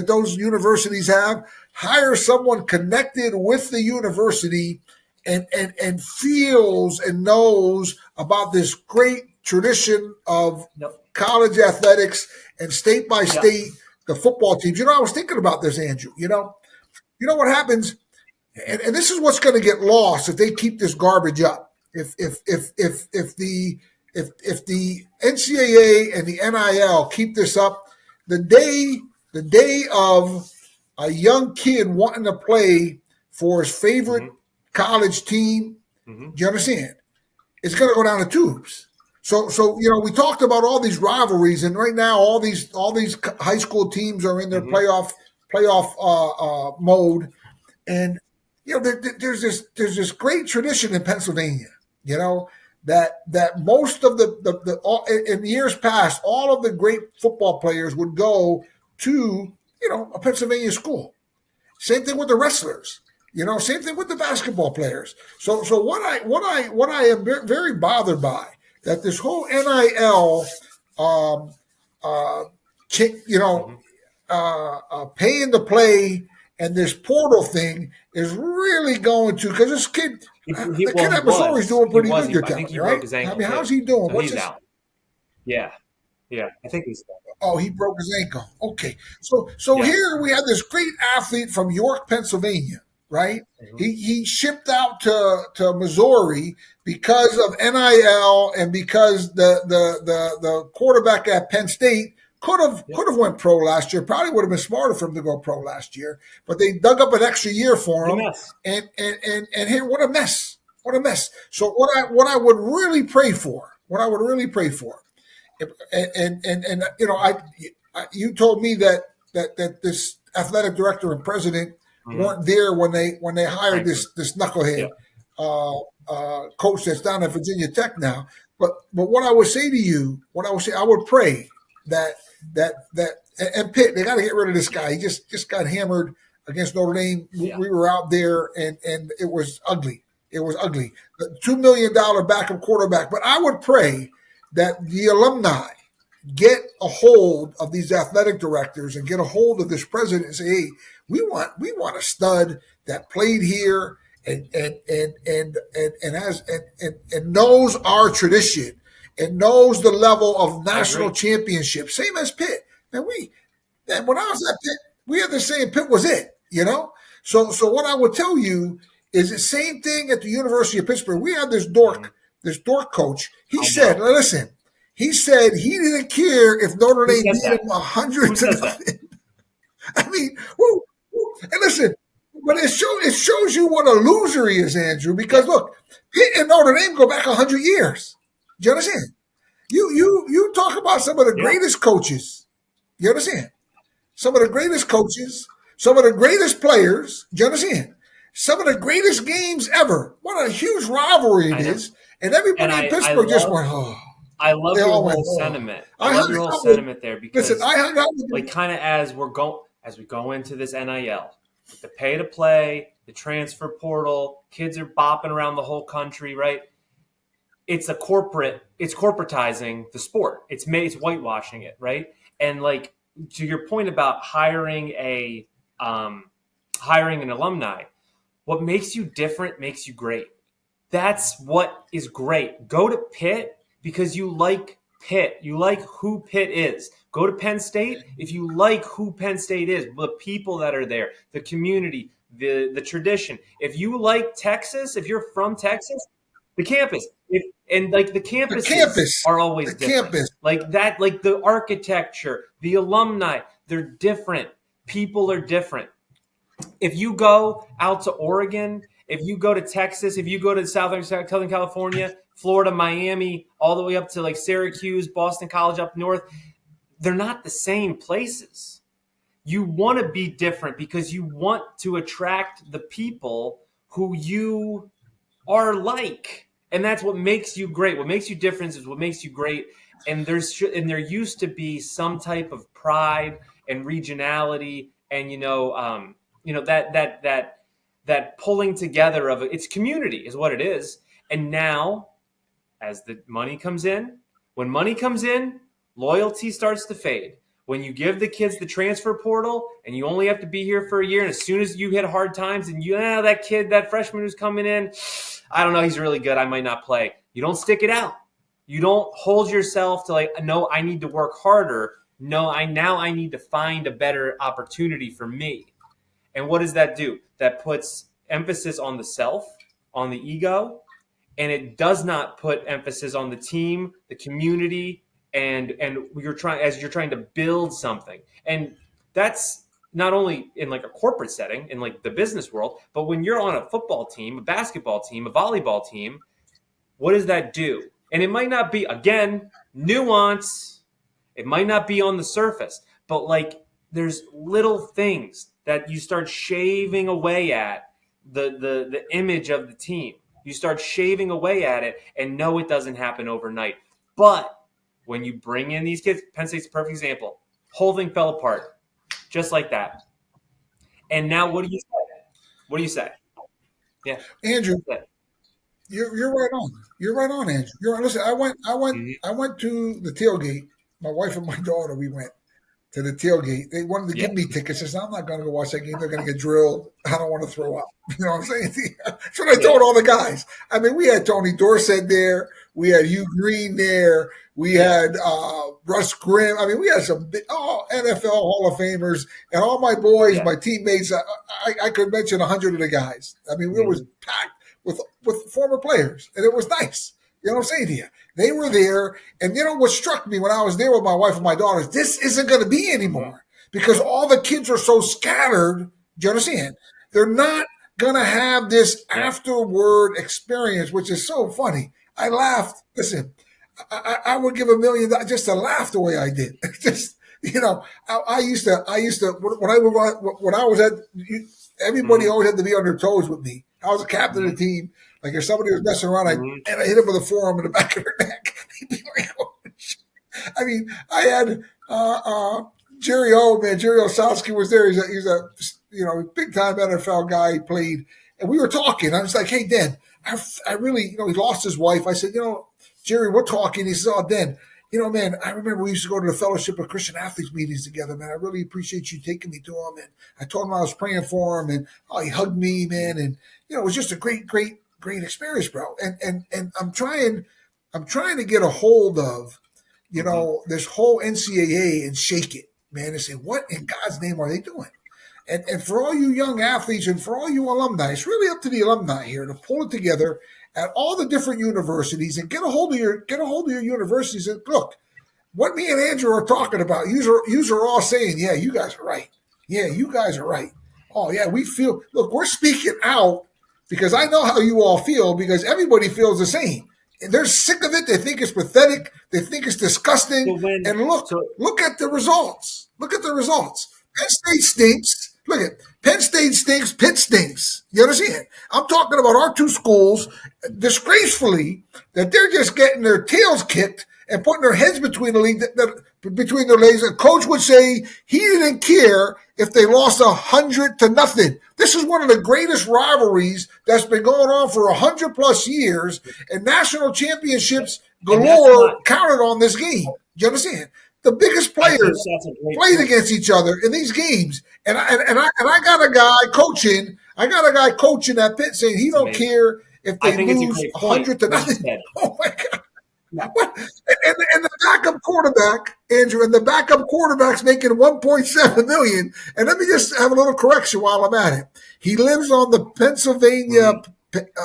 those universities have. Hire someone connected with the university and feels and knows about this great tradition of college athletics and state by state, the football teams. I was thinking about this, Andrew. You know what happens, and this is what's going to get lost if they keep this garbage up. If if the NCAA and the NIL keep this up, the day of a young kid wanting to play for his favorite college team, do you understand? It's going to go down the tubes. So we talked about all these rivalries, and right now all these high school teams are in their playoff mode, and there's this great tradition in Pennsylvania, that most of in years past, all of the great football players would go to a Pennsylvania school. Same thing with the wrestlers. Same thing with the basketball players. So what I am very bothered by, that this whole NIL, paying to play and this portal thing is really going to, because this kid, the kid at Missouri's doing pretty good. You're telling me, right? I mean, how's he doing? So he's out. Yeah, I think he's out. Oh, he broke his ankle. Okay, so here we have this great athlete from York, Pennsylvania, right? He shipped out to Missouri because of NIL and because the quarterback at Penn State could have went pro last year. Probably would have been smarter for him to go pro last year, but they dug up an extra year for him. And here, what a mess! What a mess! So what I would really pray for, and you told me that this athletic director and president weren't there when they hired this knucklehead coach that's down at Virginia Tech now. But what I would say to you, I would pray that and Pitt, they got to get rid of this guy. He just got hammered against Notre Dame. Yeah. We were out there and it was ugly. It was ugly. The $2 million backup quarterback. But I would pray that the alumni get a hold of these athletic directors and get a hold of this president and say, hey, we want a stud that played here and knows our tradition and knows the level of national championship, same as Pitt. And when I was at Pitt, we had the same. Pitt was it, So what I would tell you is the same thing at the University of Pittsburgh. We had this dork coach. He said, listen, he said he didn't care if Notre Dame beat him 100-0. I mean, and listen, but it shows you what a loser he is, Andrew, because look, Pitt and Notre Dame go back 100 years. Do you understand? You talk about some of the greatest coaches. You understand? Some of the greatest coaches, some of the greatest players. Do you understand? Some of the greatest games ever. What a huge rivalry it is. And everybody in Pittsburgh just went, oh. I love your whole sentiment. I love your whole sentiment there because, listen, I hung out with kind of as we go into this NIL, the pay to play, the transfer portal, kids are bopping around the whole country, right? It's corporatizing the sport. It's whitewashing it, right? And to your point about hiring an alumni, what makes you different makes you great. That's what is great. Go to Pitt because you like Pitt. You like who Pitt is. Go to Penn State if you like who Penn State is, the people that are there, the community, the tradition. If you like Texas, if you're from Texas, the campus. The campuses are always different. Campus. The architecture, the alumni, they're different. People are different. If you go out to Oregon, if you go to Texas, if you go to Southern California, Florida, Miami, all the way up to Syracuse, Boston College up north, they're not the same places. You want to be different because you want to attract the people who you are like. And that's what makes you great. What makes you different is what makes you great. And there used to be some type of pride and regionality and that pulling together of it's community is what it is. And now, as the money comes in, loyalty starts to fade. When you give the kids the transfer portal and you only have to be here for a year, and as soon as you hit hard times and that kid, that freshman who's coming in, I don't know, he's really good, I might not play. You don't stick it out. You don't hold yourself to no, I need to work harder. No, I need to find a better opportunity for me. And what does that do? That puts emphasis on the self, on the ego, and it does not put emphasis on the team, the community, and you're trying to build something. And that's not only in like a corporate setting in like the business world, but when you're on a football team, a basketball team, a volleyball team, what does that do? And it might not be, again, nuance. It might not be on the surface, but like there's little things that you start shaving away at the image of the team. You start shaving away at it, and no, it doesn't happen overnight. But when you bring in these kids, Penn State's a perfect example. Whole thing fell apart just like that. And now, what do you say? What do you say? Yeah, Andrew, yeah. you're right on. You're right on, Andrew. You're right. Listen, Mhm. I went to the tailgate. My wife and my daughter, we went to the tailgate. They wanted to Yeah, give me tickets. I said, I'm not going to go watch that game. They're going to get drilled. I don't want to throw up. You know what I'm saying? That's what I yeah, told all the guys. I mean, we had Tony Dorsett there. We had Hugh Green there. We yeah, had Russ Grimm. I mean, we had some NFL Hall of Famers and all my boys, yeah. my teammates. I could mention 100 of the guys. I mean, it was Mhm. packed with former players, and it was nice. You know what I'm saying to you? They were there, and you know what struck me when I was there with my wife and my daughters? This isn't going to be Mhm. anymore because all the kids are so scattered. Do you understand? They're not going to have this Yeah. afterward experience, which is so funny. I laughed. Listen, I would give $1,000,000 just to laugh the way I did. Just I used to when I was at everybody Mhm. always had to be on their toes with me. I was a captain of Mhm. the team. Like if somebody was messing around, Mhm. I hit him with a forearm in the back of their neck. He'd be like, oh, shit. I mean, I had Jerry O, man. Jerry Osowski was there. He's a big time NFL guy. He played, and we were talking. I was like, hey, Dan, I really, he lost his wife. I said, Jerry, we're talking. He said, oh, Dan, man, I remember we used to go to the Fellowship of Christian Athletes meetings together, man. I really appreciate you taking me to him. And I told him I was praying for him, and he hugged me, man. And it was just a great, great, great experience, bro. And I'm trying to get a hold of, Mhm. this whole NCAA and shake it, man, and say, what in God's name are they doing? And for all you young athletes and for all you alumni, it's really up to the alumni here to pull it together at all the different universities and get a hold of your universities and look, what me and Andrew are talking about, you are all saying, yeah, you guys are right. Yeah, you guys are right. Oh, yeah, look, we're speaking out because I know how you all feel because everybody feels the same. And they're sick of it. They think it's pathetic. They think it's disgusting. So when And look at the results. Look at the results. Penn State stinks. Look at Penn State stinks. Pitt stinks. You understand? I'm talking about our two schools disgracefully that they're just getting their tails kicked and putting their heads between between their legs. A coach would say he didn't care if they lost 100-0. This is one of the greatest rivalries that's been going on for 100+ years, and national championships and that's not galore counted on this game. You understand? The biggest I think players that's a great played point against each other in these games, and I got a guy coaching. I got a guy coaching at Pitt saying he it's don't amazing. care if I they think it's a lose great a point hundred to what you nothing. said. Oh my God. Yeah. And the backup quarterback, Andrew, and the backup quarterback's making 1.7 million. And let me just have a little correction while I'm at it. He lives on the Mhm.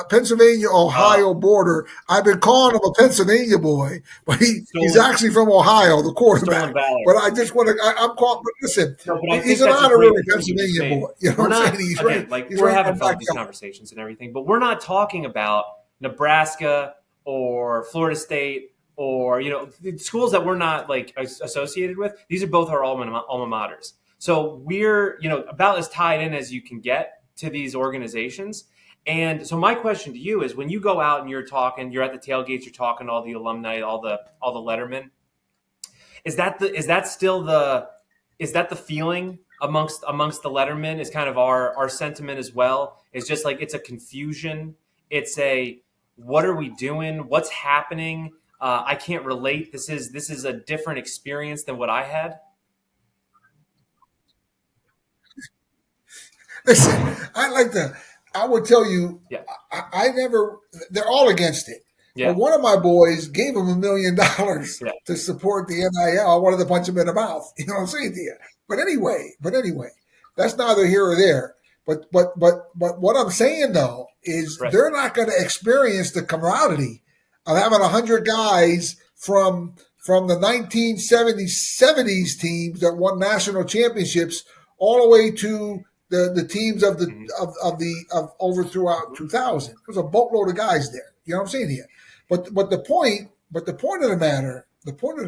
Pennsylvania Uh, Ohio border. I've been calling him a Pennsylvania boy, but he's stolen actually from Ohio, the stolen quarterback. valor. But I just want to. I'm calling. But listen, No, but I he's think an that's a great honorary point you just Pennsylvania made. boy. You know We're what I'm not saying? He's right. again like He's we're right in having my fun with these backyard. conversations and everything, but we're not talking about Nebraska or Florida State or the schools that we're not like associated with. These are both our alma maters. So we're about as tied in as you can get to these organizations. And so my question to you is, when you go out and you're at the tailgates, you're talking to all the alumni, all the lettermen. Is that the feeling amongst the lettermen? Is kind of our sentiment as well? Is just like it's a confusion. It's a what are we doing? What's happening? I can't relate. This is a different experience than what I had. Listen, I would tell you, Yeah, I never, they're all against it. But yeah, one of my boys gave him $1 million yeah. to support the NIL. I wanted to punch him in the mouth. You know what I'm saying to you? But anyway, that's neither here or there. But what I'm saying though is Right. they're not going to experience the camaraderie of having 100 guys from the 1970s teams that won national championships all the way to the teams of the of over throughout 2000. There's a boatload of guys there. You know what I'm saying here? But the point of the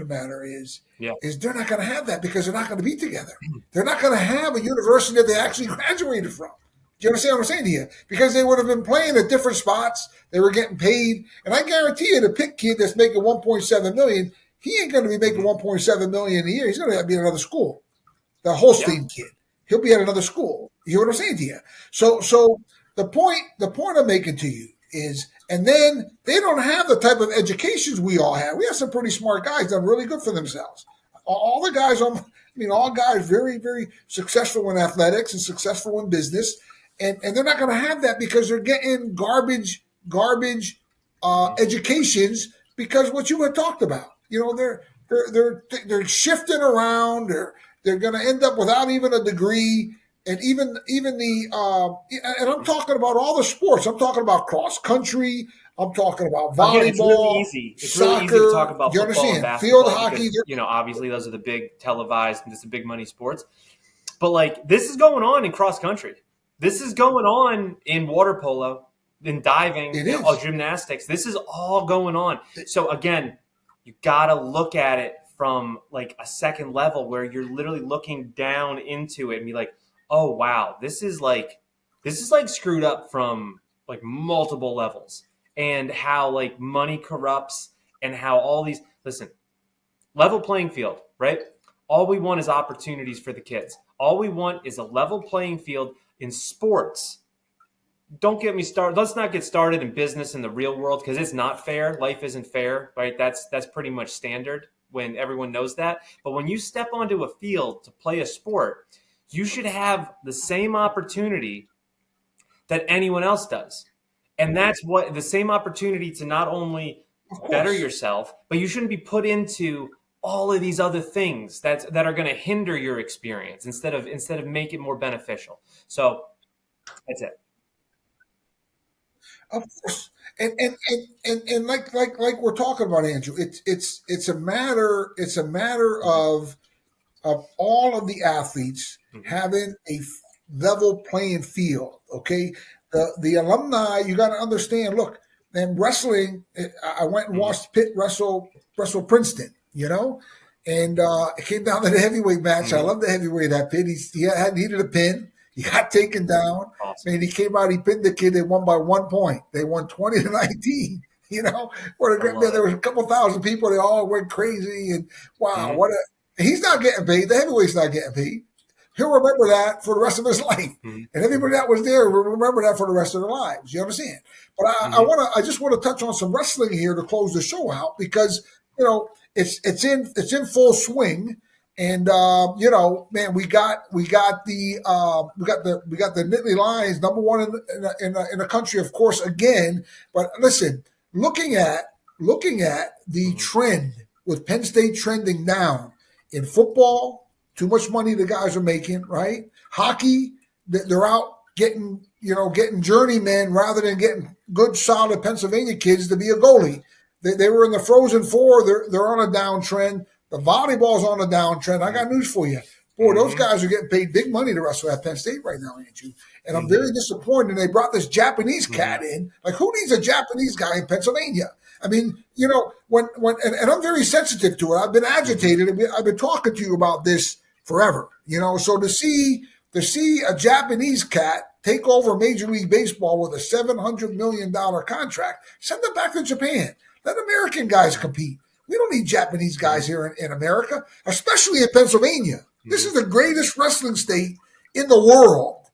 matter is Yeah. they're not going to have that because they're not going to be together. They're not going to have a university that they actually graduated from. Do you understand what I'm saying here? Because they would have been playing at different spots. They were getting paid. And I guarantee you the Pitt kid that's making $1.7 million, he ain't going to be making $1.7 million a year. He's going to be at another school. The Holstein kid, he'll be at another school. You know what I'm saying to you? So the point I'm making to you is, and then they don't have the type of educations we all have. We have some pretty smart guys done really good for themselves. All the guys all guys very, very successful in athletics and successful in business. And they're not going to have that because they're getting garbage educations because what you had talked about. You know, they're shifting around. They're going to end up without even a degree. And even the and I'm talking about all the sports. I'm talking about cross country. I'm talking about volleyball. Again, it's really easy. It's soccer, really easy to talk about you football and understand? basketball Field hockey. because, you know, obviously those are the big televised and it's the big money sports. But like this is going on in cross country. This is going on in water polo, in diving, in gymnastics. This is all going on. So again, you got to look at it from like a second level where you're literally looking down into it and be like, oh wow, this is like screwed up from like multiple levels, and how like money corrupts and how all these level playing field, right? All we want is opportunities for the kids. All we want is a level playing field in sports. Don't get me started. Let's not get started in business in the real world because it's not fair. Life isn't fair, right? That's pretty much standard when everyone knows that. But when you step onto a field to play a sport, you should have the same opportunity that anyone else does. And that's what the same opportunity to not only better yourself, but you shouldn't be put into all of these other things that are going to hinder your experience instead of make it more beneficial. So that's it. Of course, and like we're talking about, Andrew, it's a matter of all of the athletes having a level playing field. Okay, the alumni, you got to understand. Look, and wrestling, I went and watched Pitt wrestle Princeton. You know, and it came down to the heavyweight match. I love the heavyweight at Pitt. He needed a pin. He got taken down. Awesome. Man, he came out. He pinned the kid. They won by 1 point. They won 20-19. You know, there was a couple thousand people. They all went crazy. And wow, he's not getting paid. The heavyweight's not getting paid. He'll remember that for the rest of his life. And everybody that was there will remember that for the rest of their lives. You understand? But I just want to touch on some wrestling here to close the show out because, you know, it's in full swing. And you know, man, we got the Nittany Lions, number one in the country, of course, again. But listen, looking at the trend with Penn State trending down in football, too much money the guys are making, right? Hockey, they're out getting journeymen rather than getting good, solid Pennsylvania kids to be a goalie. They were in the Frozen Four. They're on a downtrend. The volleyball's on a downtrend. I got news for you. Boy, those guys are getting paid big money to wrestle at Penn State right now, ain't you? And I'm very disappointed. They brought this Japanese cat in. Like, who needs a Japanese guy in Pennsylvania? I mean, you know, and I'm very sensitive to it. I've been agitated. I've been talking to you about this forever. You know, so to see a Japanese cat take over Major League Baseball with a $700 million contract, send them back to Japan. Let American guys compete. We don't need Japanese guys here in America, especially in Pennsylvania. This is the greatest wrestling state in the world.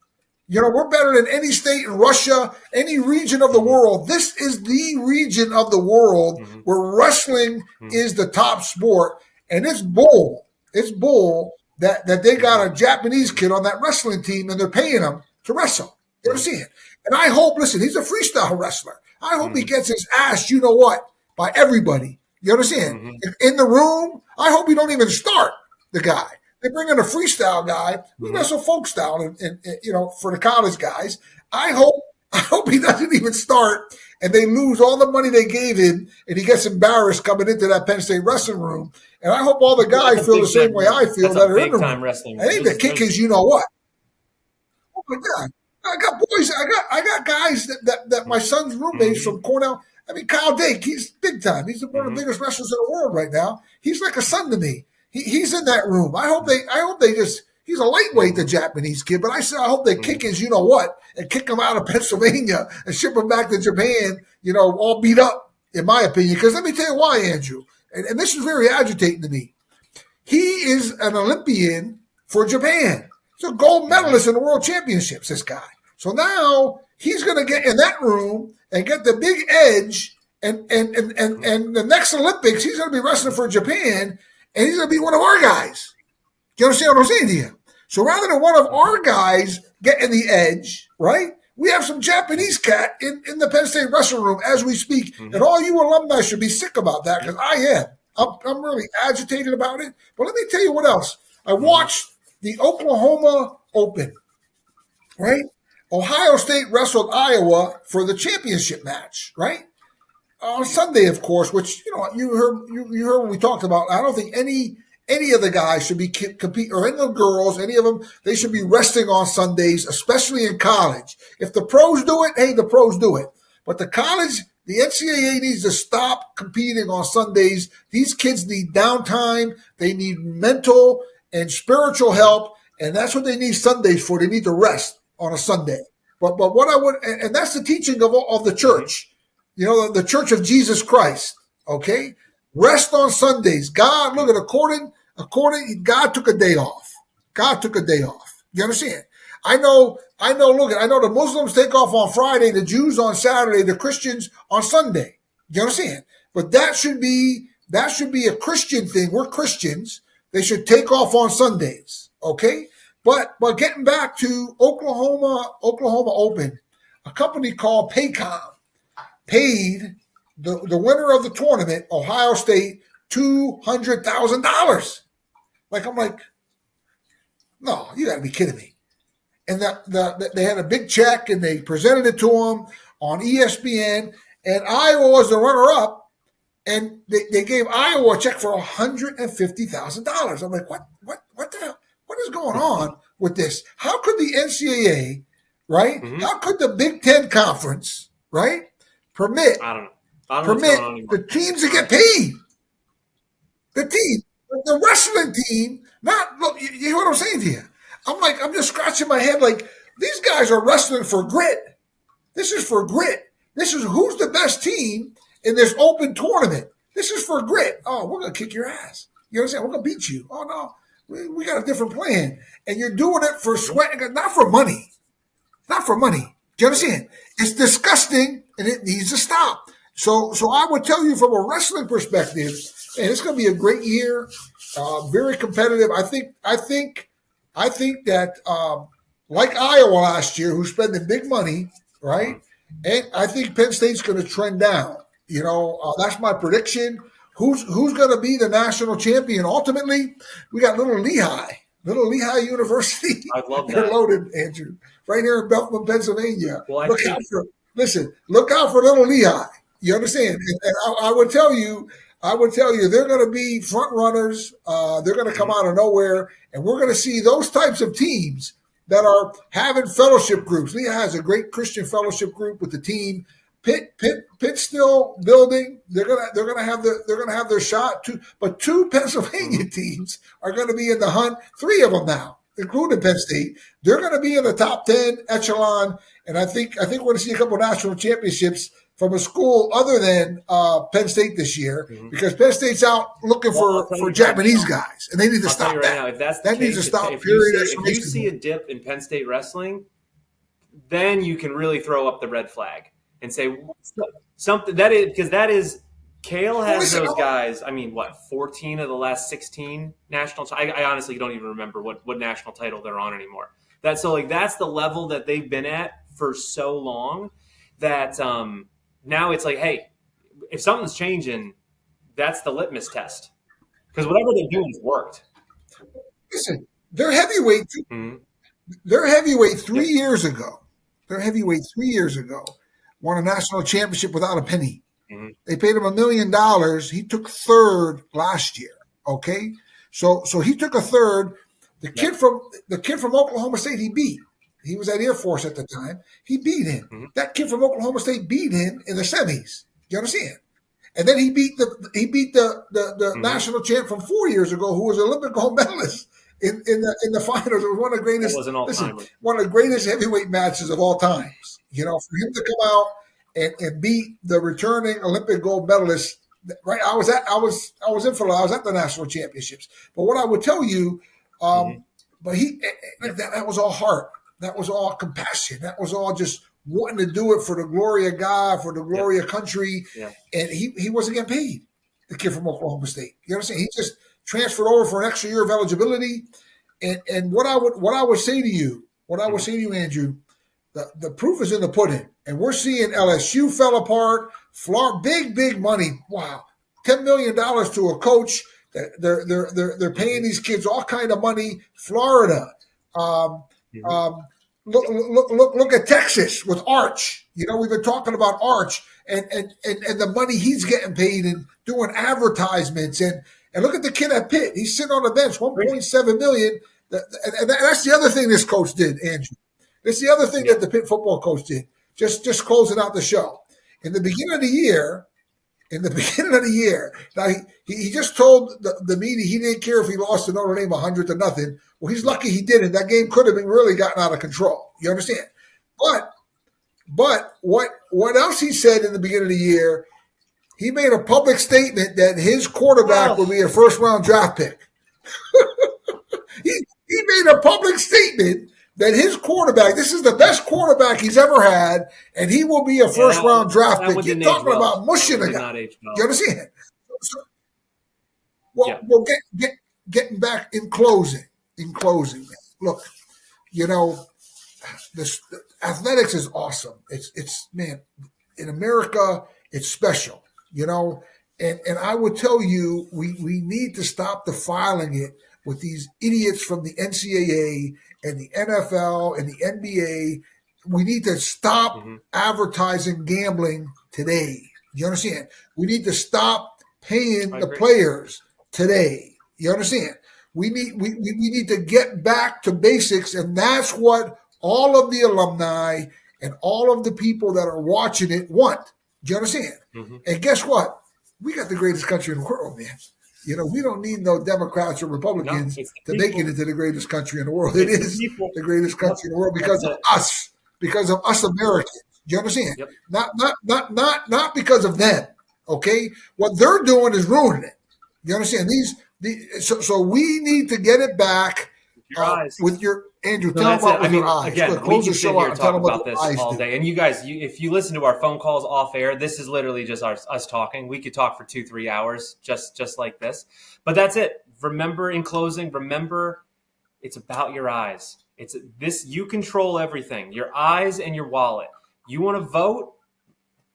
You know, we're better than any state in Russia, any region of the world. This is the region of the world where wrestling is the top sport. And it's bull. It's bull that they got a Japanese kid on that wrestling team and they're paying him to wrestle. You understand? And I hope, listen, he's a freestyle wrestler. I hope he gets his ass, you know what, by everybody. You understand? In the room, I hope he don't even start the guy. They bring in a freestyle guy. We wrestle folk style, and for the college guys. I hope he doesn't even start, and they lose all the money they gave him, and he gets embarrassed coming into that Penn State wrestling room. And I hope all the guys feel the same way I feel that are in the room. Wrestling. I think the kick is, you know what? Oh my God. I got boys. I got guys that my son's roommates from Cornell. I mean, Kyle Dake, he's big time. He's one of the biggest wrestlers in the world right now. He's like a son to me. He's in that room. I hope they just. He's a lightweight, the Japanese kid, but I hope they kick his, you know what, and kick him out of Pennsylvania and ship him back to Japan, all beat up, in my opinion. Because let me tell you why, Andrew, and this is very agitating to me. He is an Olympian for Japan. He's a gold medalist in the World Championships, this guy. So now he's going to get in that room and get the big edge, and the next Olympics, he's going to be wrestling for Japan, and he's going to be one of our guys. Do you understand what I'm saying to you? So rather than one of our guys getting the edge, right, we have some Japanese cat in the Penn State wrestling room as we speak. And all you alumni should be sick about that, because I am. I'm really agitated about it. But let me tell you what else. I watched the Oklahoma Open, right? Ohio State wrestled Iowa for the championship match, right? On Sunday, of course, which, you heard when we talked about. I don't think any of the guys should be compete, or any of the girls, any of them, they should be resting on Sundays, especially in college. If the pros do it, hey, the pros do it. But the NCAA needs to stop competing on Sundays. These kids need downtime. They need mental and spiritual help, and that's what they need Sundays for. They need to rest on a Sunday. But what I would, and that's the teaching of the church, the Church of Jesus Christ, okay? Rest on Sundays. God, look at according, God took a day off. God took a day off. You understand? I know, the Muslims take off on Friday, the Jews on Saturday, the Christians on Sunday. You understand? But that should be a Christian thing. We're Christians. They should take off on Sundays. Okay? But getting back to Oklahoma Open, a company called Paycom paid the winner of the tournament, Ohio State, $200,000. I'm like, no, you got to be kidding me. And they had a big check, and they presented it to him on ESPN, and Iowa was the runner-up, and they gave Iowa a check for $150,000. I'm like, what the hell? What is going on with this? How could the NCAA, right? How could the Big Ten Conference, right, permit the teams to get paid? The wrestling team, look, you hear what I'm saying to you? I'm just scratching my head like, these guys are wrestling for grit. This is for grit. This is who's the best team in this open tournament. This is for grit. Oh, we're going to kick your ass. You understand? We're going to beat you. Oh, no. We got a different plan. And you're doing it for sweat, not for money. Not for money. Do you understand? It's disgusting, and it needs to stop. So I would tell you from a wrestling perspective, and it's going to be a great year, very competitive. I think that like Iowa last year, who's spending big money, right? And I think Penn State's going to trend down. That's my prediction. Who's going to be the national champion? Ultimately, we got Little Lehigh University. I love that. They're loaded, Andrew, right here in Belknap, Pennsylvania. Well, look out for Little Lehigh. You understand? And I would tell you, they're going to be front runners. They're going to come out of nowhere, and we're going to see those types of teams that are having fellowship groups. Lehigh has a great Christian fellowship group with the team. Pitt's still building. They're gonna have their shot too. But two Pennsylvania teams are going to be in the hunt. Three of them now, including Penn State. They're going to be in the top 10 echelon, and I think we're going to see a couple of national championships from a school other than Penn State this year, because Penn State's out looking for Japanese guys, and they need to stop that. Right now, if that's the case, needs to stop. If you see a dip in Penn State wrestling, then you can really throw up the red flag and say something that is Kale has those guys. I mean, 14 of the last 16 national. I honestly don't even remember what national title they're on anymore. That's the level that they've been at for so long that now it's like, hey, if something's changing, that's the litmus test, because whatever they're doing has worked. listen, their heavyweight, Mm-hmm. their heavyweight Yep. 3 years ago, their heavyweight 3 years ago won a national championship without a penny. Mm-hmm. They paid him $1 million. He took third last year. Okay, so he took a third. The kid from Oklahoma State he beat. He was at Air Force at the time. He beat him. Mm-hmm. That kid from Oklahoma State beat him in the semis. You understand? And then he beat the Mm-hmm. national champ from 4 years ago, who was an Olympic gold medalist in the finals. It was one of the That greatest. was an all-timer. One of the greatest heavyweight matches of all times. You know, for him to come out and beat the returning Olympic gold medalist. Right, I was in Philadelphia. I was at the national championships. But what I would tell you, Mm-hmm. but that was all heart. That was all compassion. That was all just wanting to do it for the glory of God, for the glory of country. Yeah. And he wasn't getting paid. The kid from Oklahoma State. You understand? He just transferred over for an extra year of eligibility. And what I would say to you, Andrew, the proof is in the pudding. And we're seeing LSU fell apart. Florida, big money. Wow, $10 million to a coach. They're paying these kids all kind of money. Florida. Look at Texas with Arch. You know, we've been talking about Arch and the money he's getting paid and doing advertisements and look at the kid at Pitt. He's sitting on the bench, $1.7 million. And that's the other thing this coach did, Andrew. That's the other thing that the Pitt football coach did. Just closing out the show. In the beginning of the year, now he just told the media he didn't care if he lost to Notre Dame 100-0. Well, he's lucky he didn't. That game could have been really gotten out of control. You understand? But what else he said in the beginning of the year? He made a public statement that his quarterback would be a first-round draft pick. He made a public statement that his quarterback, this is the best quarterback he's ever had, and he will be a first-round draft pick. You're talking about mushing a guy. You understand? Well, getting back in closing, man. Look, you know, the athletics is awesome. It's man, in America, it's special, you know. And I would tell you, we need to stop defiling it with these idiots from the NCAA and the NFL and the NBA. We need to stop advertising gambling today. You understand? We need to stop paying the players today. You understand? We need to get back to basics, and that's what all of the alumni and all of the people that are watching it want. Do you understand? Mm-hmm. And guess what? We got the greatest country in the world, man. You know, we don't need no Democrats or Republicans to make it into the greatest country in the world. It is the greatest country in the world because of us Americans. Do you understand? Yep. Not because of them. Okay, what they're doing is ruining it. You understand? So we need to get it back with your Andrew. Tell them about your eyes. Again, we can sit here and talk about this all day. And you guys, if you listen to our phone calls off air, this is literally just us talking. We could talk for 2-3 hours just like this. But that's it. Remember, in closing, it's about your eyes. It's this. You control everything. Your eyes and your wallet. You want to vote?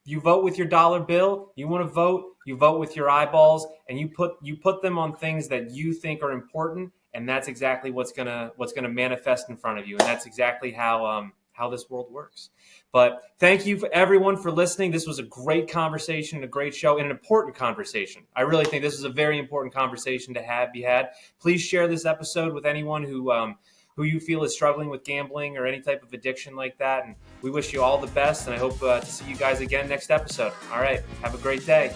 You vote with your dollar bill. You want to vote? You vote with your eyeballs, and you put them on things that you think are important. And that's exactly what's gonna manifest in front of you, and that's exactly how this world works. But thank you for everyone for listening. This was a great conversation, a great show, and an important conversation. I really think this is a very important conversation to be had. Please share this episode with anyone who you feel is struggling with gambling or any type of addiction like that. And we wish you all the best, and I hope to see you guys again next episode. All right, have a great day.